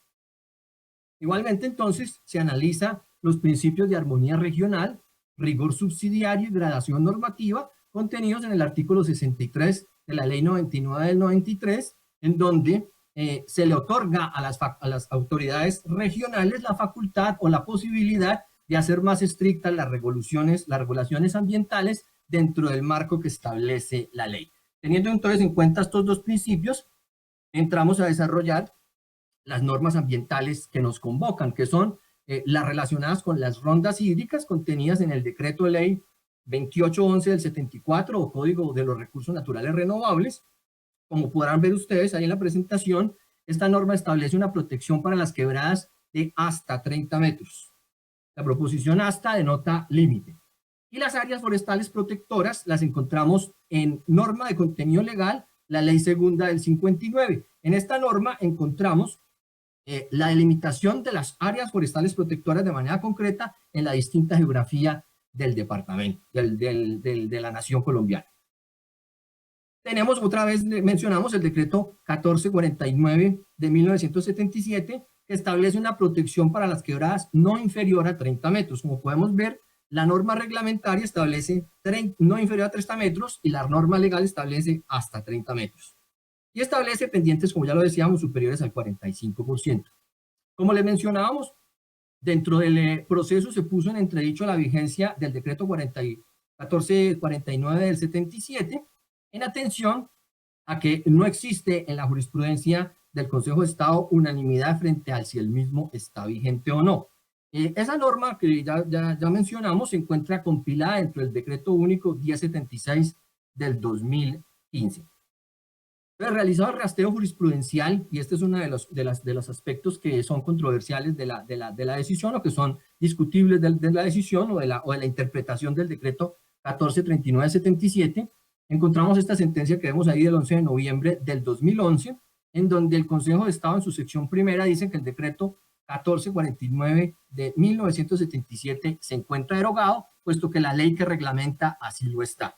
Igualmente, entonces, se analiza los principios de armonía regional, rigor subsidiario y gradación normativa contenidos en el artículo 63 de la Ley 99 del 93, en donde se le otorga a las autoridades regionales la facultad o la posibilidad de hacer más estrictas las regulaciones ambientales dentro del marco que establece la ley. Teniendo entonces en cuenta estos dos principios, entramos a desarrollar las normas ambientales que nos convocan, que son las relacionadas con las rondas hídricas contenidas en el Decreto de Ley 2811 del 74 o Código de los Recursos Naturales Renovables. Como podrán ver ustedes ahí en la presentación, esta norma establece una protección para las quebradas de hasta 30 metros. La proposición hasta denota límite. Y las áreas forestales protectoras las encontramos en norma de contenido legal, la Ley Segunda del 59. En esta norma encontramos la delimitación de las áreas forestales protectoras de manera concreta en la distinta geografía del departamento, de la nación colombiana. Tenemos otra vez, mencionamos el decreto 1449 de 1977, que establece una protección para las quebradas no inferior a 30 metros. Como podemos ver, la norma reglamentaria establece no inferior a 30 metros y la norma legal establece hasta 30 metros. Y establece pendientes, como ya lo decíamos, superiores al 45%. Como les mencionábamos, dentro del proceso se puso en entredicho la vigencia del decreto 1449 del 77, en atención a que no existe en la jurisprudencia del Consejo de Estado unanimidad frente al si el mismo está vigente o no. Esa norma que ya mencionamos se encuentra compilada dentro del decreto único 1076 del 2015. Realizado el rastreo jurisprudencial, y este es uno de los aspectos que son controversiales de la decisión o que son discutibles de la decisión o de la interpretación del decreto 1439-77, encontramos esta sentencia que vemos ahí del 11 de noviembre del 2011, en donde el Consejo de Estado en su sección primera dice que el decreto 1449 de 1977 se encuentra derogado, puesto que la ley que reglamenta así lo está.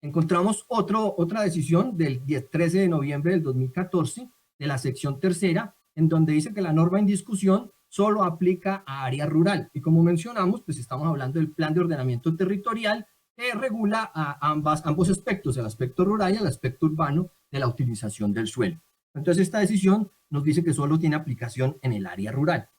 Encontramos otra decisión del 13 de noviembre del 2014 de la sección tercera, en donde dice que la norma en discusión solo aplica a área rural. Y como mencionamos, pues estamos hablando del plan de ordenamiento territorial que regula a ambos aspectos, el aspecto rural y el aspecto urbano de la utilización del suelo. Entonces esta decisión nos dice que solo tiene aplicación en el área rural.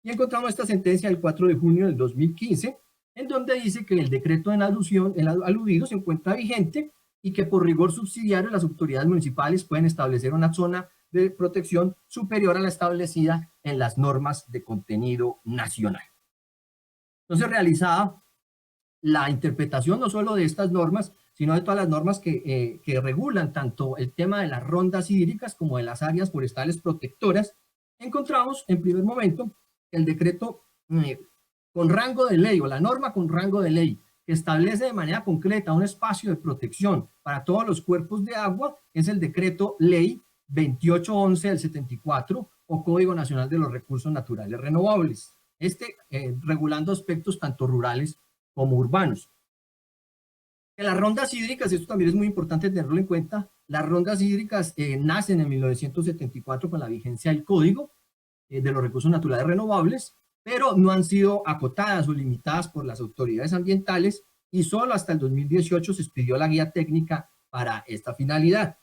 Y encontramos esta sentencia del 4 de junio del 2015, en donde dice que el decreto en alusión, el aludido se encuentra vigente y que por rigor subsidiario las autoridades municipales pueden establecer una zona de protección superior a la establecida en las normas de contenido nacional. Entonces, realizada la interpretación no solo de estas normas, sino de todas las normas que regulan tanto el tema de las rondas hídricas como de las áreas forestales protectoras, encontramos en primer momento el decreto con rango de ley o la norma con rango de ley que establece de manera concreta un espacio de protección para todos los cuerpos de agua es el decreto ley 2811 del 74 o Código Nacional de los Recursos Naturales Renovables, regulando aspectos tanto rurales como urbanos. En las rondas hídricas, esto también es muy importante tenerlo en cuenta, las rondas hídricas nacen en 1974 con la vigencia del Código de los Recursos Naturales Renovables, pero no han sido acotadas o limitadas por las autoridades ambientales y solo hasta el 2018 se expidió la guía técnica para esta finalidad.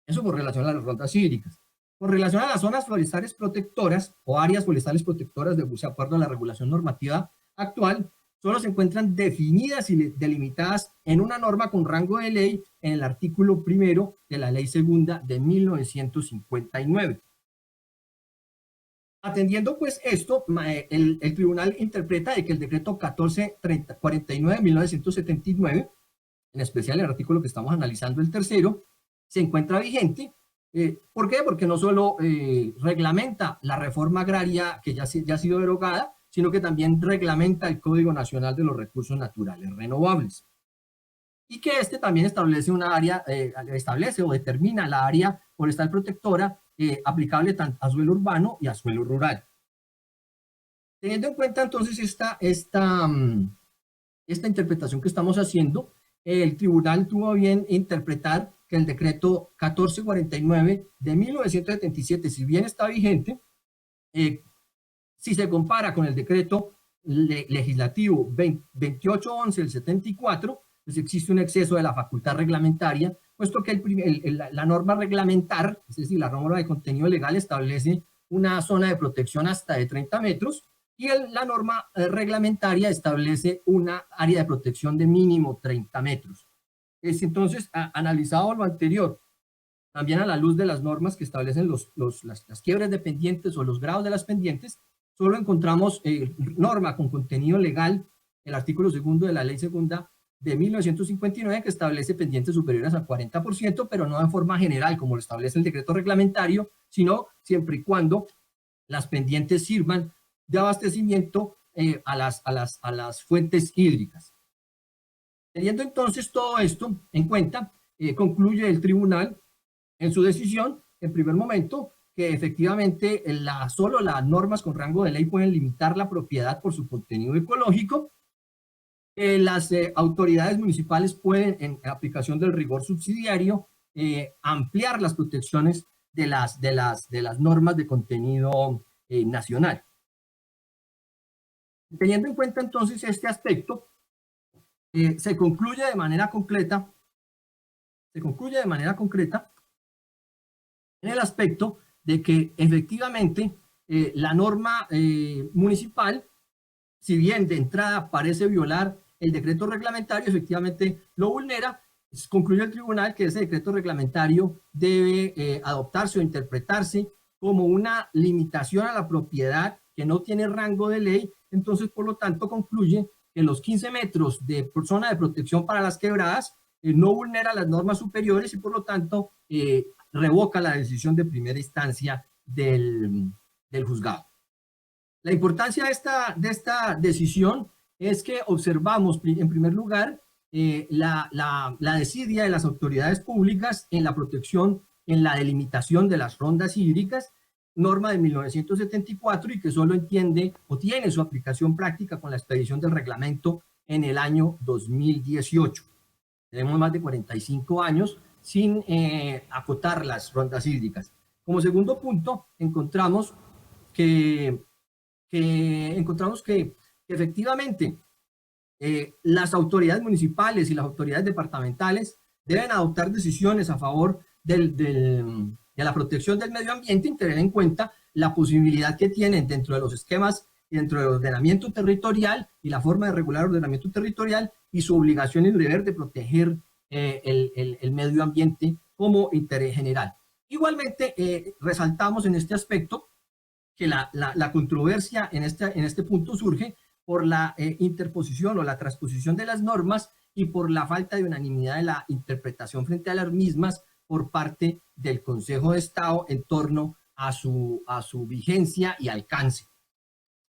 Eso con relación a las rondas hídricas. Con relación a las zonas forestales protectoras o áreas forestales protectoras, de acuerdo a la regulación normativa actual, solo se encuentran definidas y delimitadas en una norma con rango de ley en el artículo primero de la Ley Segunda de 1959. Atendiendo pues esto, el tribunal interpreta de que el decreto 1449 de 1979, en especial el artículo que estamos analizando, el tercero, se encuentra vigente. ¿Por qué? Porque no solo reglamenta la reforma agraria que ya ha sido derogada, sino que también reglamenta el Código Nacional de los Recursos Naturales Renovables. Y que también establece una área, establece o determina la área forestal protectora aplicable tanto a suelo urbano y a suelo rural. Teniendo en cuenta entonces esta interpretación que estamos haciendo, el tribunal tuvo bien interpretar que el decreto 1449 de 1977, si bien está vigente, si se compara con el decreto legislativo 2811 del 74, pues existe un exceso de la facultad reglamentaria, puesto que la norma reglamentar, es decir, la norma de contenido legal establece una zona de protección hasta de 30 metros y la norma reglamentaria establece una área de protección de mínimo 30 metros. Entonces, analizado lo anterior también a la luz de las normas que establecen las quiebres de pendientes o los grados de las pendientes, solo encontramos norma con contenido legal, el artículo 2 de la ley segunda de 1959, que establece pendientes superiores al 40%, pero no de forma general, como lo establece el decreto reglamentario, sino siempre y cuando las pendientes sirvan de abastecimiento a las fuentes hídricas. Teniendo entonces todo esto en cuenta, concluye el tribunal en su decisión, en primer momento, que efectivamente solo las normas con rango de ley pueden limitar la propiedad por su contenido ecológico. Las autoridades municipales pueden, en aplicación del rigor subsidiario, ampliar las protecciones de las normas de contenido nacional. Teniendo en cuenta entonces este aspecto, se concluye de manera concreta en el aspecto de que efectivamente la norma municipal, si bien de entrada parece violar el decreto reglamentario, efectivamente lo vulnera. Concluye el tribunal que ese decreto reglamentario debe adoptarse o interpretarse como una limitación a la propiedad que no tiene rango de ley. Entonces, por lo tanto, concluye que los 15 metros de zona de protección para las quebradas no vulnera las normas superiores y, por lo tanto, revoca la decisión de primera instancia del juzgado. La importancia de esta decisión es que observamos, en primer lugar, la desidia de las autoridades públicas en la protección, en la delimitación de las rondas hídricas, norma de 1974 y que solo entiende o tiene su aplicación práctica con la expedición del reglamento en el año 2018. Tenemos más de 45 años sin acotar las rondas hídricas. Como segundo punto, encontramos que efectivamente las autoridades municipales y las autoridades departamentales deben adoptar decisiones a favor de la protección del medio ambiente y tener en cuenta la posibilidad que tienen dentro de los esquemas y dentro del ordenamiento territorial y la forma de regular el ordenamiento territorial y su obligación y deber de proteger el medio ambiente como interés general. Igualmente, resaltamos en este aspecto que la controversia en este punto surge por la interposición o la transposición de las normas y por la falta de unanimidad de la interpretación frente a las mismas por parte del Consejo de Estado en torno a su vigencia y alcance.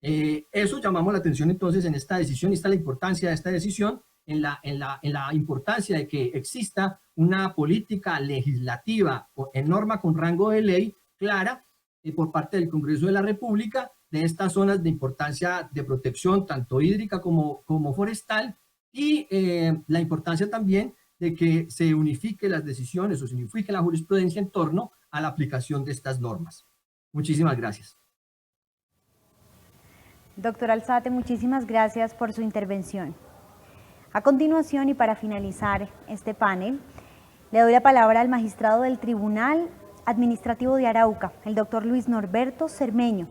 Eso llamamos la atención entonces en esta decisión, y está la importancia de esta decisión, en la importancia de que exista una política legislativa en norma con rango de ley clara por parte del Congreso de la República de estas zonas de importancia de protección tanto hídrica como forestal, y la importancia también de que se unifique las decisiones o se unifique la jurisprudencia en torno a la aplicación de estas normas. Muchísimas gracias. Doctor Alzate, muchísimas gracias por su intervención. A continuación, y para finalizar este panel, le doy la palabra al magistrado del Tribunal Administrativo de Arauca, el doctor Luis Norberto Cermeño,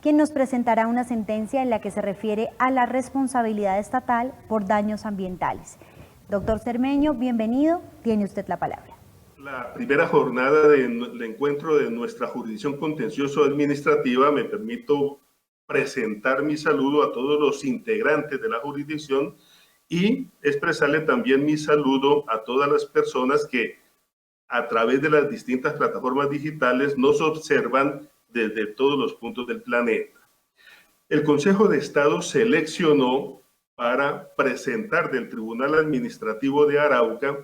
quien nos presentará una sentencia en la que se refiere a la responsabilidad estatal por daños ambientales. Doctor Cermeño, bienvenido, tiene usted la palabra. La primera jornada del encuentro de nuestra jurisdicción contencioso-administrativa, me permito presentar mi saludo a todos los integrantes de la jurisdicción y expresarle también mi saludo a todas las personas que a través de las distintas plataformas digitales nos observan desde todos los puntos del planeta. El Consejo de Estado seleccionó para presentar del Tribunal Administrativo de Arauca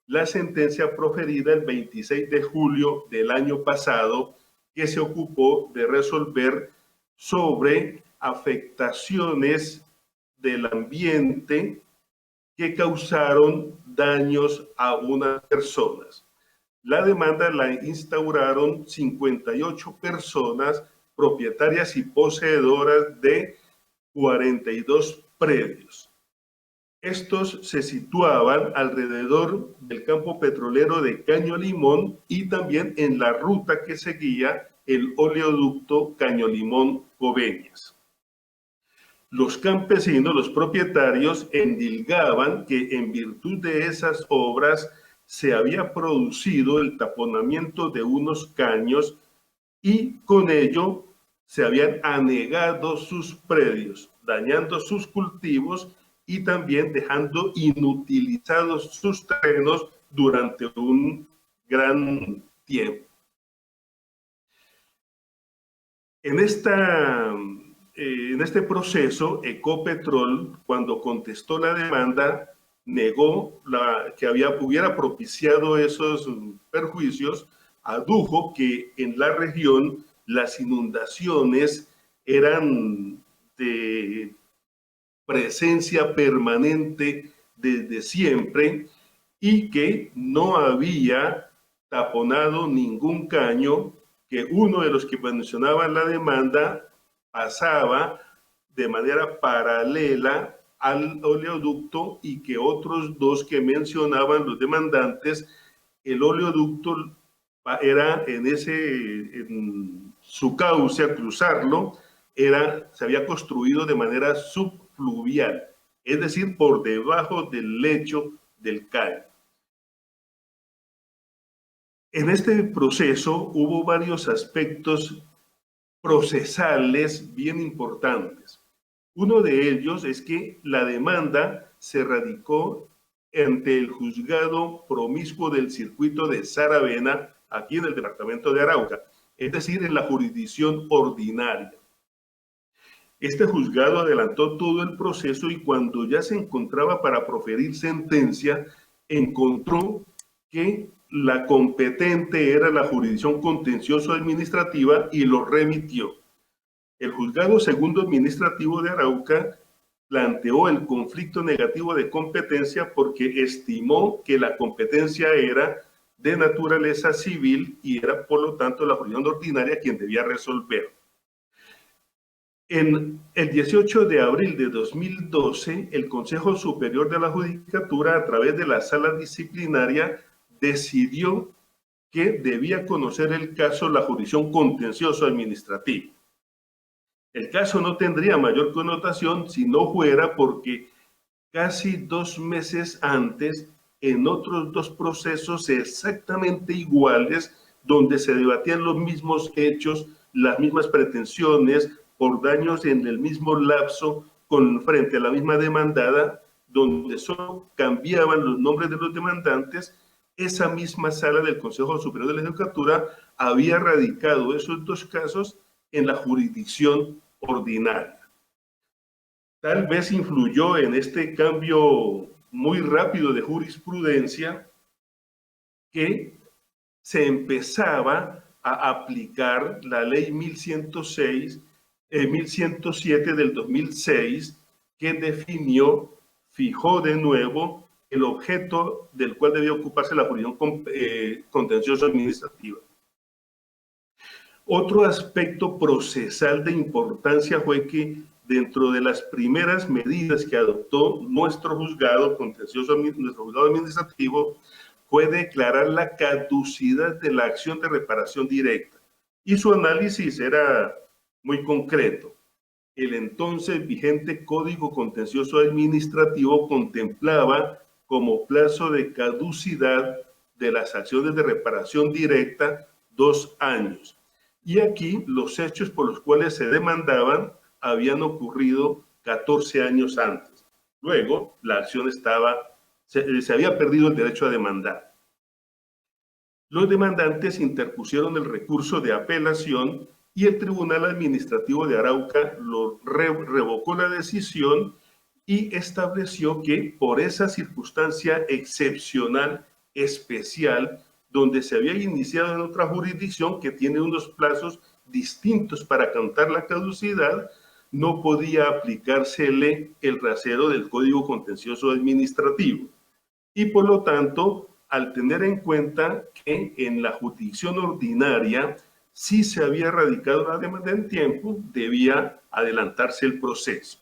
la sentencia proferida el 26 de julio del año pasado, que se ocupó de resolver sobre afectaciones del ambiente que causaron daños a unas personas. La demanda la instauraron 58 personas propietarias y poseedoras de 42 predios. Estos se situaban alrededor del campo petrolero de Caño Limón y también en la ruta que seguía el oleoducto Caño Limón-Coveñas. Los campesinos, los propietarios, endilgaban que en virtud de esas obras se había producido el taponamiento de unos caños y con ello se habían anegado sus predios, dañando sus cultivos y también dejando inutilizados sus terrenos durante un gran tiempo. En este proceso, Ecopetrol, cuando contestó la demanda, negó que hubiera propiciado esos perjuicios, adujo que en la región las inundaciones eran de presencia permanente desde siempre y que no había taponado ningún caño, que uno de los que mencionaba la demanda pasaba de manera paralela al oleoducto y que otros dos que mencionaban los demandantes, el oleoducto era en su cauce, al cruzarlo, se había construido de manera subfluvial, es decir, por debajo del lecho del caño. En este proceso hubo varios aspectos procesales bien importantes. Uno de ellos es que la demanda se radicó ante el juzgado promiscuo del circuito de Saravena, aquí en el departamento de Arauca, es decir, en la jurisdicción ordinaria. Este juzgado adelantó todo el proceso y cuando ya se encontraba para proferir sentencia, encontró que la competente era la jurisdicción contencioso administrativa y lo remitió. El juzgado segundo administrativo de Arauca planteó el conflicto negativo de competencia porque estimó que la competencia era de naturaleza civil y era por lo tanto la jurisdicción ordinaria quien debía resolver. En el 18 de abril de 2012, el Consejo Superior de la Judicatura, a través de la Sala Disciplinaria, decidió que debía conocer el caso la jurisdicción contencioso administrativa. El caso no tendría mayor connotación si no fuera porque casi 2 meses antes, en otros 2 procesos exactamente iguales, donde se debatían los mismos hechos, las mismas pretensiones por daños en el mismo lapso frente a la misma demandada, donde solo cambiaban los nombres de los demandantes, esa misma sala del Consejo Superior de la Judicatura había radicado esos 2 casos en la jurisdicción ordinaria. Tal vez influyó en este cambio muy rápido de jurisprudencia que se empezaba a aplicar la ley 1107 del 2006, que fijó de nuevo el objeto del cual debía ocuparse la jurisdicción contencioso administrativa. Otro aspecto procesal de importancia fue que dentro de las primeras medidas que adoptó nuestro juzgado contencioso, nuestro juzgado administrativo, fue declarar la caducidad de la acción de reparación directa. Y su análisis era muy concreto. El entonces vigente Código Contencioso Administrativo contemplaba como plazo de caducidad de las acciones de reparación directa 2 años. Y aquí los hechos por los cuales se demandaban habían ocurrido 14 años antes. Luego, la acción se había perdido el derecho a demandar. Los demandantes interpusieron el recurso de apelación y el Tribunal Administrativo de Arauca revocó la decisión y estableció que por esa circunstancia excepcional, especial, donde se había iniciado en otra jurisdicción que tiene unos plazos distintos para cantar la caducidad, no podía aplicársele el rasero del Código Contencioso Administrativo. Y por lo tanto, al tener en cuenta que en la jurisdicción ordinaria sí se había radicado la demanda en tiempo, debía adelantarse el proceso.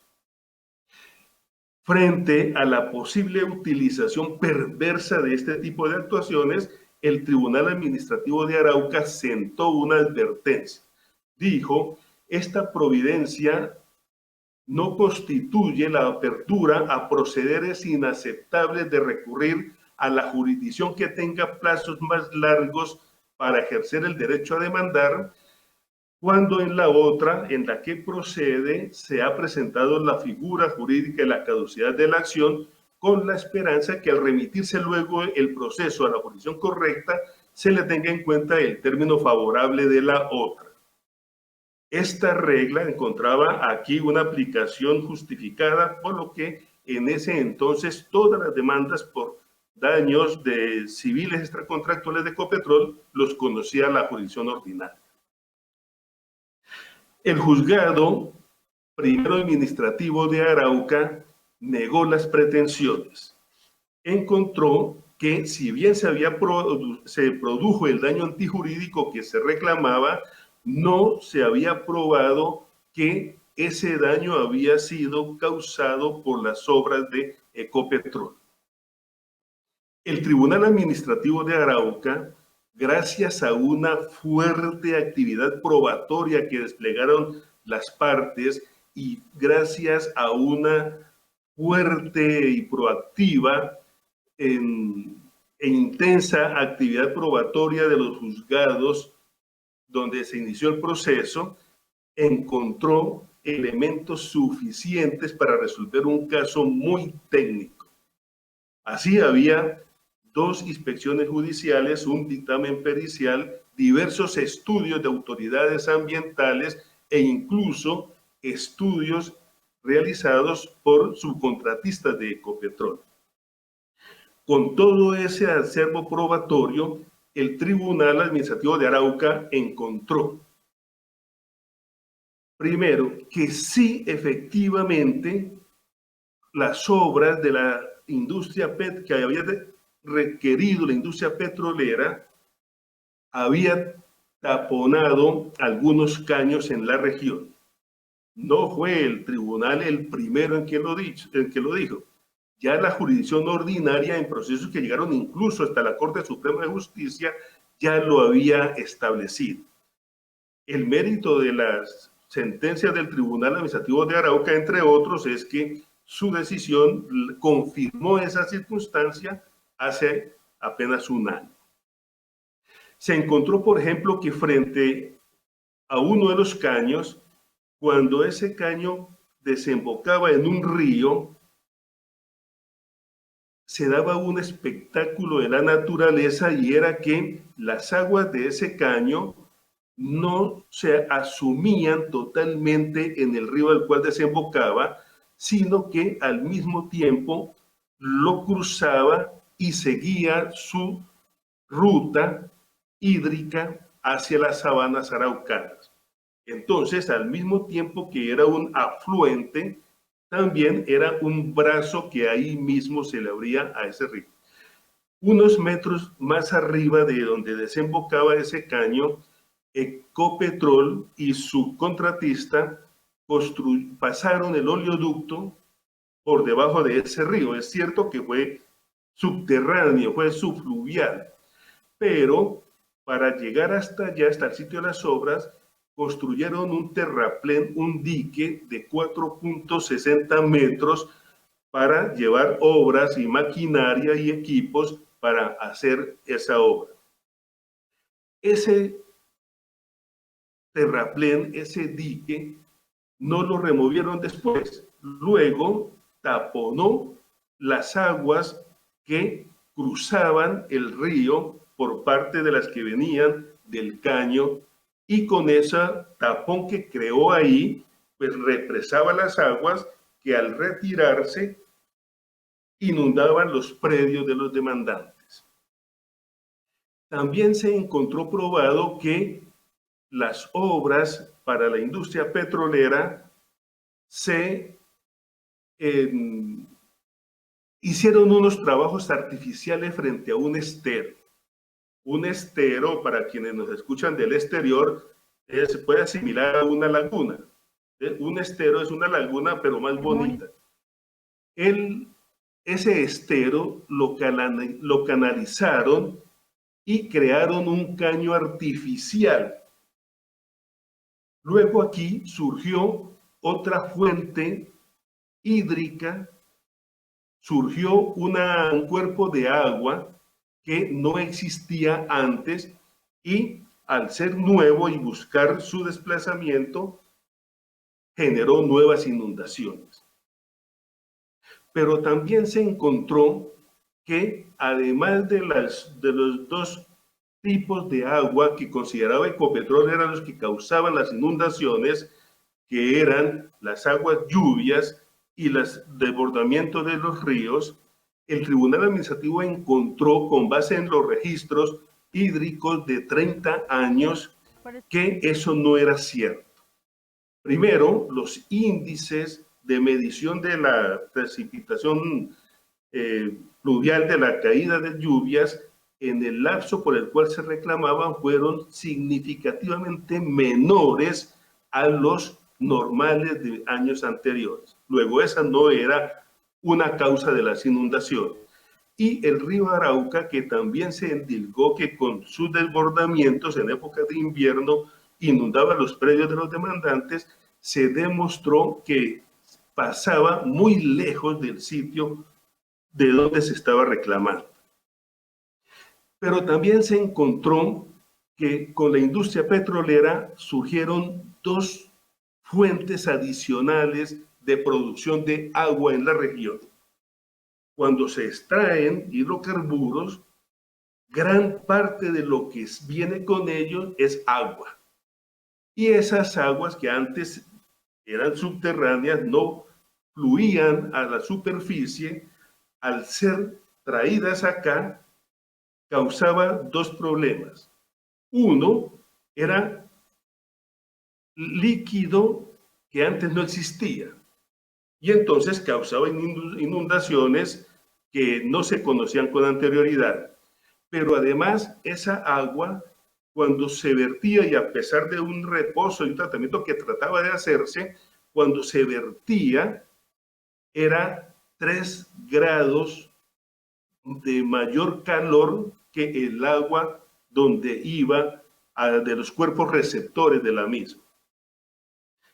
Frente a la posible utilización perversa de este tipo de actuaciones, el Tribunal Administrativo de Arauca sentó una advertencia. Dijo, esta providencia no constituye la apertura a procederes inaceptables de recurrir a la jurisdicción que tenga plazos más largos para ejercer el derecho a demandar, cuando en la otra, en la que procede, se ha presentado la figura jurídica de la caducidad de la acción, con la esperanza que al remitirse luego el proceso a la jurisdicción correcta, se le tenga en cuenta el término favorable de la otra. Esta regla encontraba aquí una aplicación justificada, por lo que en ese entonces todas las demandas por daños de civiles extracontractuales de Ecopetrol los conocía la jurisdicción ordinaria. El juzgado primero administrativo de Arauca negó las pretensiones. Encontró que si bien se produjo el daño antijurídico que se reclamaba, no se había probado que ese daño había sido causado por las obras de Ecopetrol. El Tribunal Administrativo de Arauca, gracias a una fuerte actividad probatoria que desplegaron las partes y gracias a una fuerte y proactiva e intensa actividad probatoria de los juzgados donde se inició el proceso, encontró elementos suficientes para resolver un caso muy técnico. Así había 2 inspecciones judiciales, un dictamen pericial, diversos estudios de autoridades ambientales e incluso estudios realizados por subcontratistas de Ecopetrol. Con todo ese acervo probatorio, el Tribunal Administrativo de Arauca encontró, primero, que sí, efectivamente, las obras de la industria que había requerido la industria petrolera había taponado algunos caños en la región. No fue el tribunal el primero en que lo dijo. Ya la jurisdicción ordinaria, en procesos que llegaron incluso hasta la Corte Suprema de Justicia, ya lo había establecido. El mérito de las sentencias del Tribunal Administrativo de Arauca, entre otros, es que su decisión confirmó esa circunstancia hace apenas un año. Se encontró, por ejemplo, que frente a uno de los caños, cuando ese caño desembocaba en un río, se daba un espectáculo de la naturaleza, y era que las aguas de ese caño no se asumían totalmente en el río al cual desembocaba, sino que al mismo tiempo lo cruzaba y seguía su ruta hídrica hacia las sabanas araucanas. Entonces, al mismo tiempo que era un afluente, también era un brazo que ahí mismo se le abría a ese río. Unos metros más arriba de donde desembocaba ese caño, Ecopetrol y su contratista pasaron el oleoducto por debajo de ese río. Es cierto que fue subterráneo, fue subfluvial, pero para llegar hasta allá, hasta el sitio de las obras, construyeron un terraplén, un dique de 4.60 metros para llevar obras y maquinaria y equipos para hacer esa obra. Ese terraplén, ese dique, no lo removieron después. Luego taponó las aguas que cruzaban el río por parte de las que venían del caño, y con ese tapón que creó ahí, pues represaba las aguas que al retirarse inundaban los predios de los demandantes. También se encontró probado que las obras para la industria petrolera se hicieron unos trabajos artificiales frente a un estero. Un estero, para quienes nos escuchan del exterior, se puede asimilar a una laguna. Un estero es una laguna, pero más bonita. Ese estero lo canalizaron y crearon un caño artificial. Luego aquí surgió otra fuente hídrica surgió un cuerpo de agua que no existía antes y al ser nuevo y buscar su desplazamiento, generó nuevas inundaciones. Pero también se encontró que además de los dos tipos de agua que consideraba Ecopetrol eran los que causaban las inundaciones, que eran las aguas lluvias y los desbordamientos de los ríos, el Tribunal Administrativo encontró, con base en los registros hídricos de 30 años, que eso no era cierto. Primero, los índices de medición de la precipitación pluvial, de la caída de lluvias, en el lapso por el cual se reclamaban fueron significativamente menores a los normales de años anteriores. Luego, esa no era una causa de las inundaciones. Y el río Arauca, que también se endilgó que con sus desbordamientos en época de invierno inundaba los predios de los demandantes, se demostró que pasaba muy lejos del sitio de donde se estaba reclamando. Pero también se encontró que con la industria petrolera surgieron dos fuentes adicionales de producción de agua en la región. Cuando se extraen hidrocarburos, gran parte de lo que viene con ellos es agua. Y esas aguas que antes eran subterráneas no fluían a la superficie, al ser traídas acá, causaba dos problemas. Uno era líquido que antes no existía y entonces causaba inundaciones que no se conocían con anterioridad. Pero además esa agua, cuando se vertía, y a pesar de un reposo y un tratamiento que trataba de hacerse, cuando se vertía era 3 grados de mayor calor que el agua donde iba de los cuerpos receptores de la misma.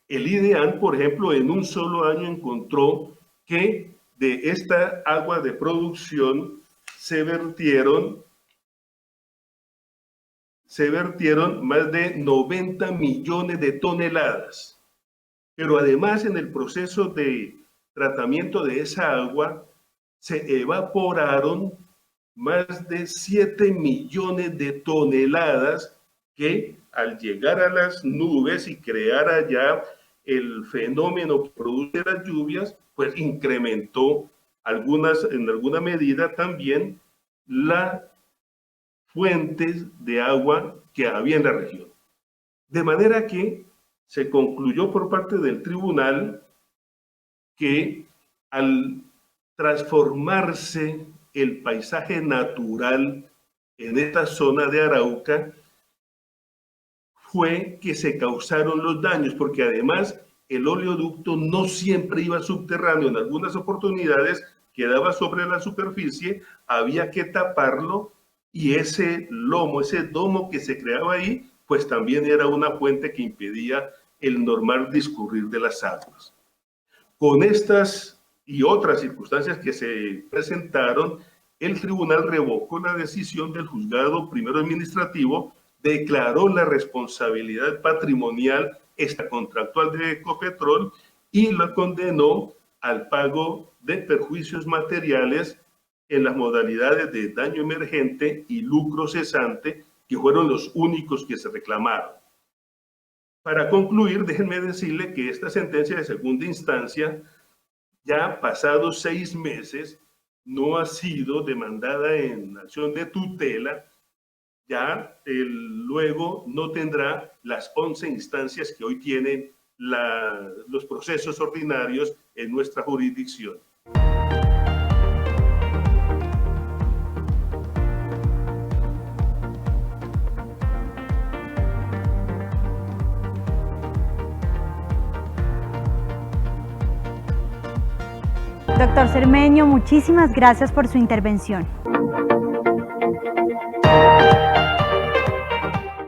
El IDEAN, por ejemplo, en un solo año encontró que de esta agua de producción se vertieron más de 90 millones de toneladas. Pero además, en el proceso de tratamiento de esa agua se evaporaron más de 7 millones de toneladas que al llegar a las nubes y crear allá el fenómeno que produce las lluvias, pues incrementó en alguna medida también las fuentes de agua que había en la región. De manera que se concluyó por parte del tribunal que al transformarse el paisaje natural en esta zona de Arauca, fue que se causaron los daños, porque además el oleoducto no siempre iba subterráneo, en algunas oportunidades quedaba sobre la superficie, había que taparlo, y ese lomo, ese domo que se creaba ahí, pues también era una fuente que impedía el normal discurrir de las aguas. Con estas y otras circunstancias que se presentaron, el tribunal revocó la decisión del juzgado primero administrativo, declaró la responsabilidad patrimonial extracontractual de Ecopetrol y la condenó al pago de perjuicios materiales en las modalidades de daño emergente y lucro cesante, que fueron los únicos que se reclamaron. Para concluir, déjenme decirle que esta sentencia de segunda instancia, ya pasados 6 meses, no ha sido demandada en acción de tutela. Ya luego no tendrá las 11 instancias que hoy tienen los procesos ordinarios en nuestra jurisdicción. Doctor Cermeño, muchísimas gracias por su intervención.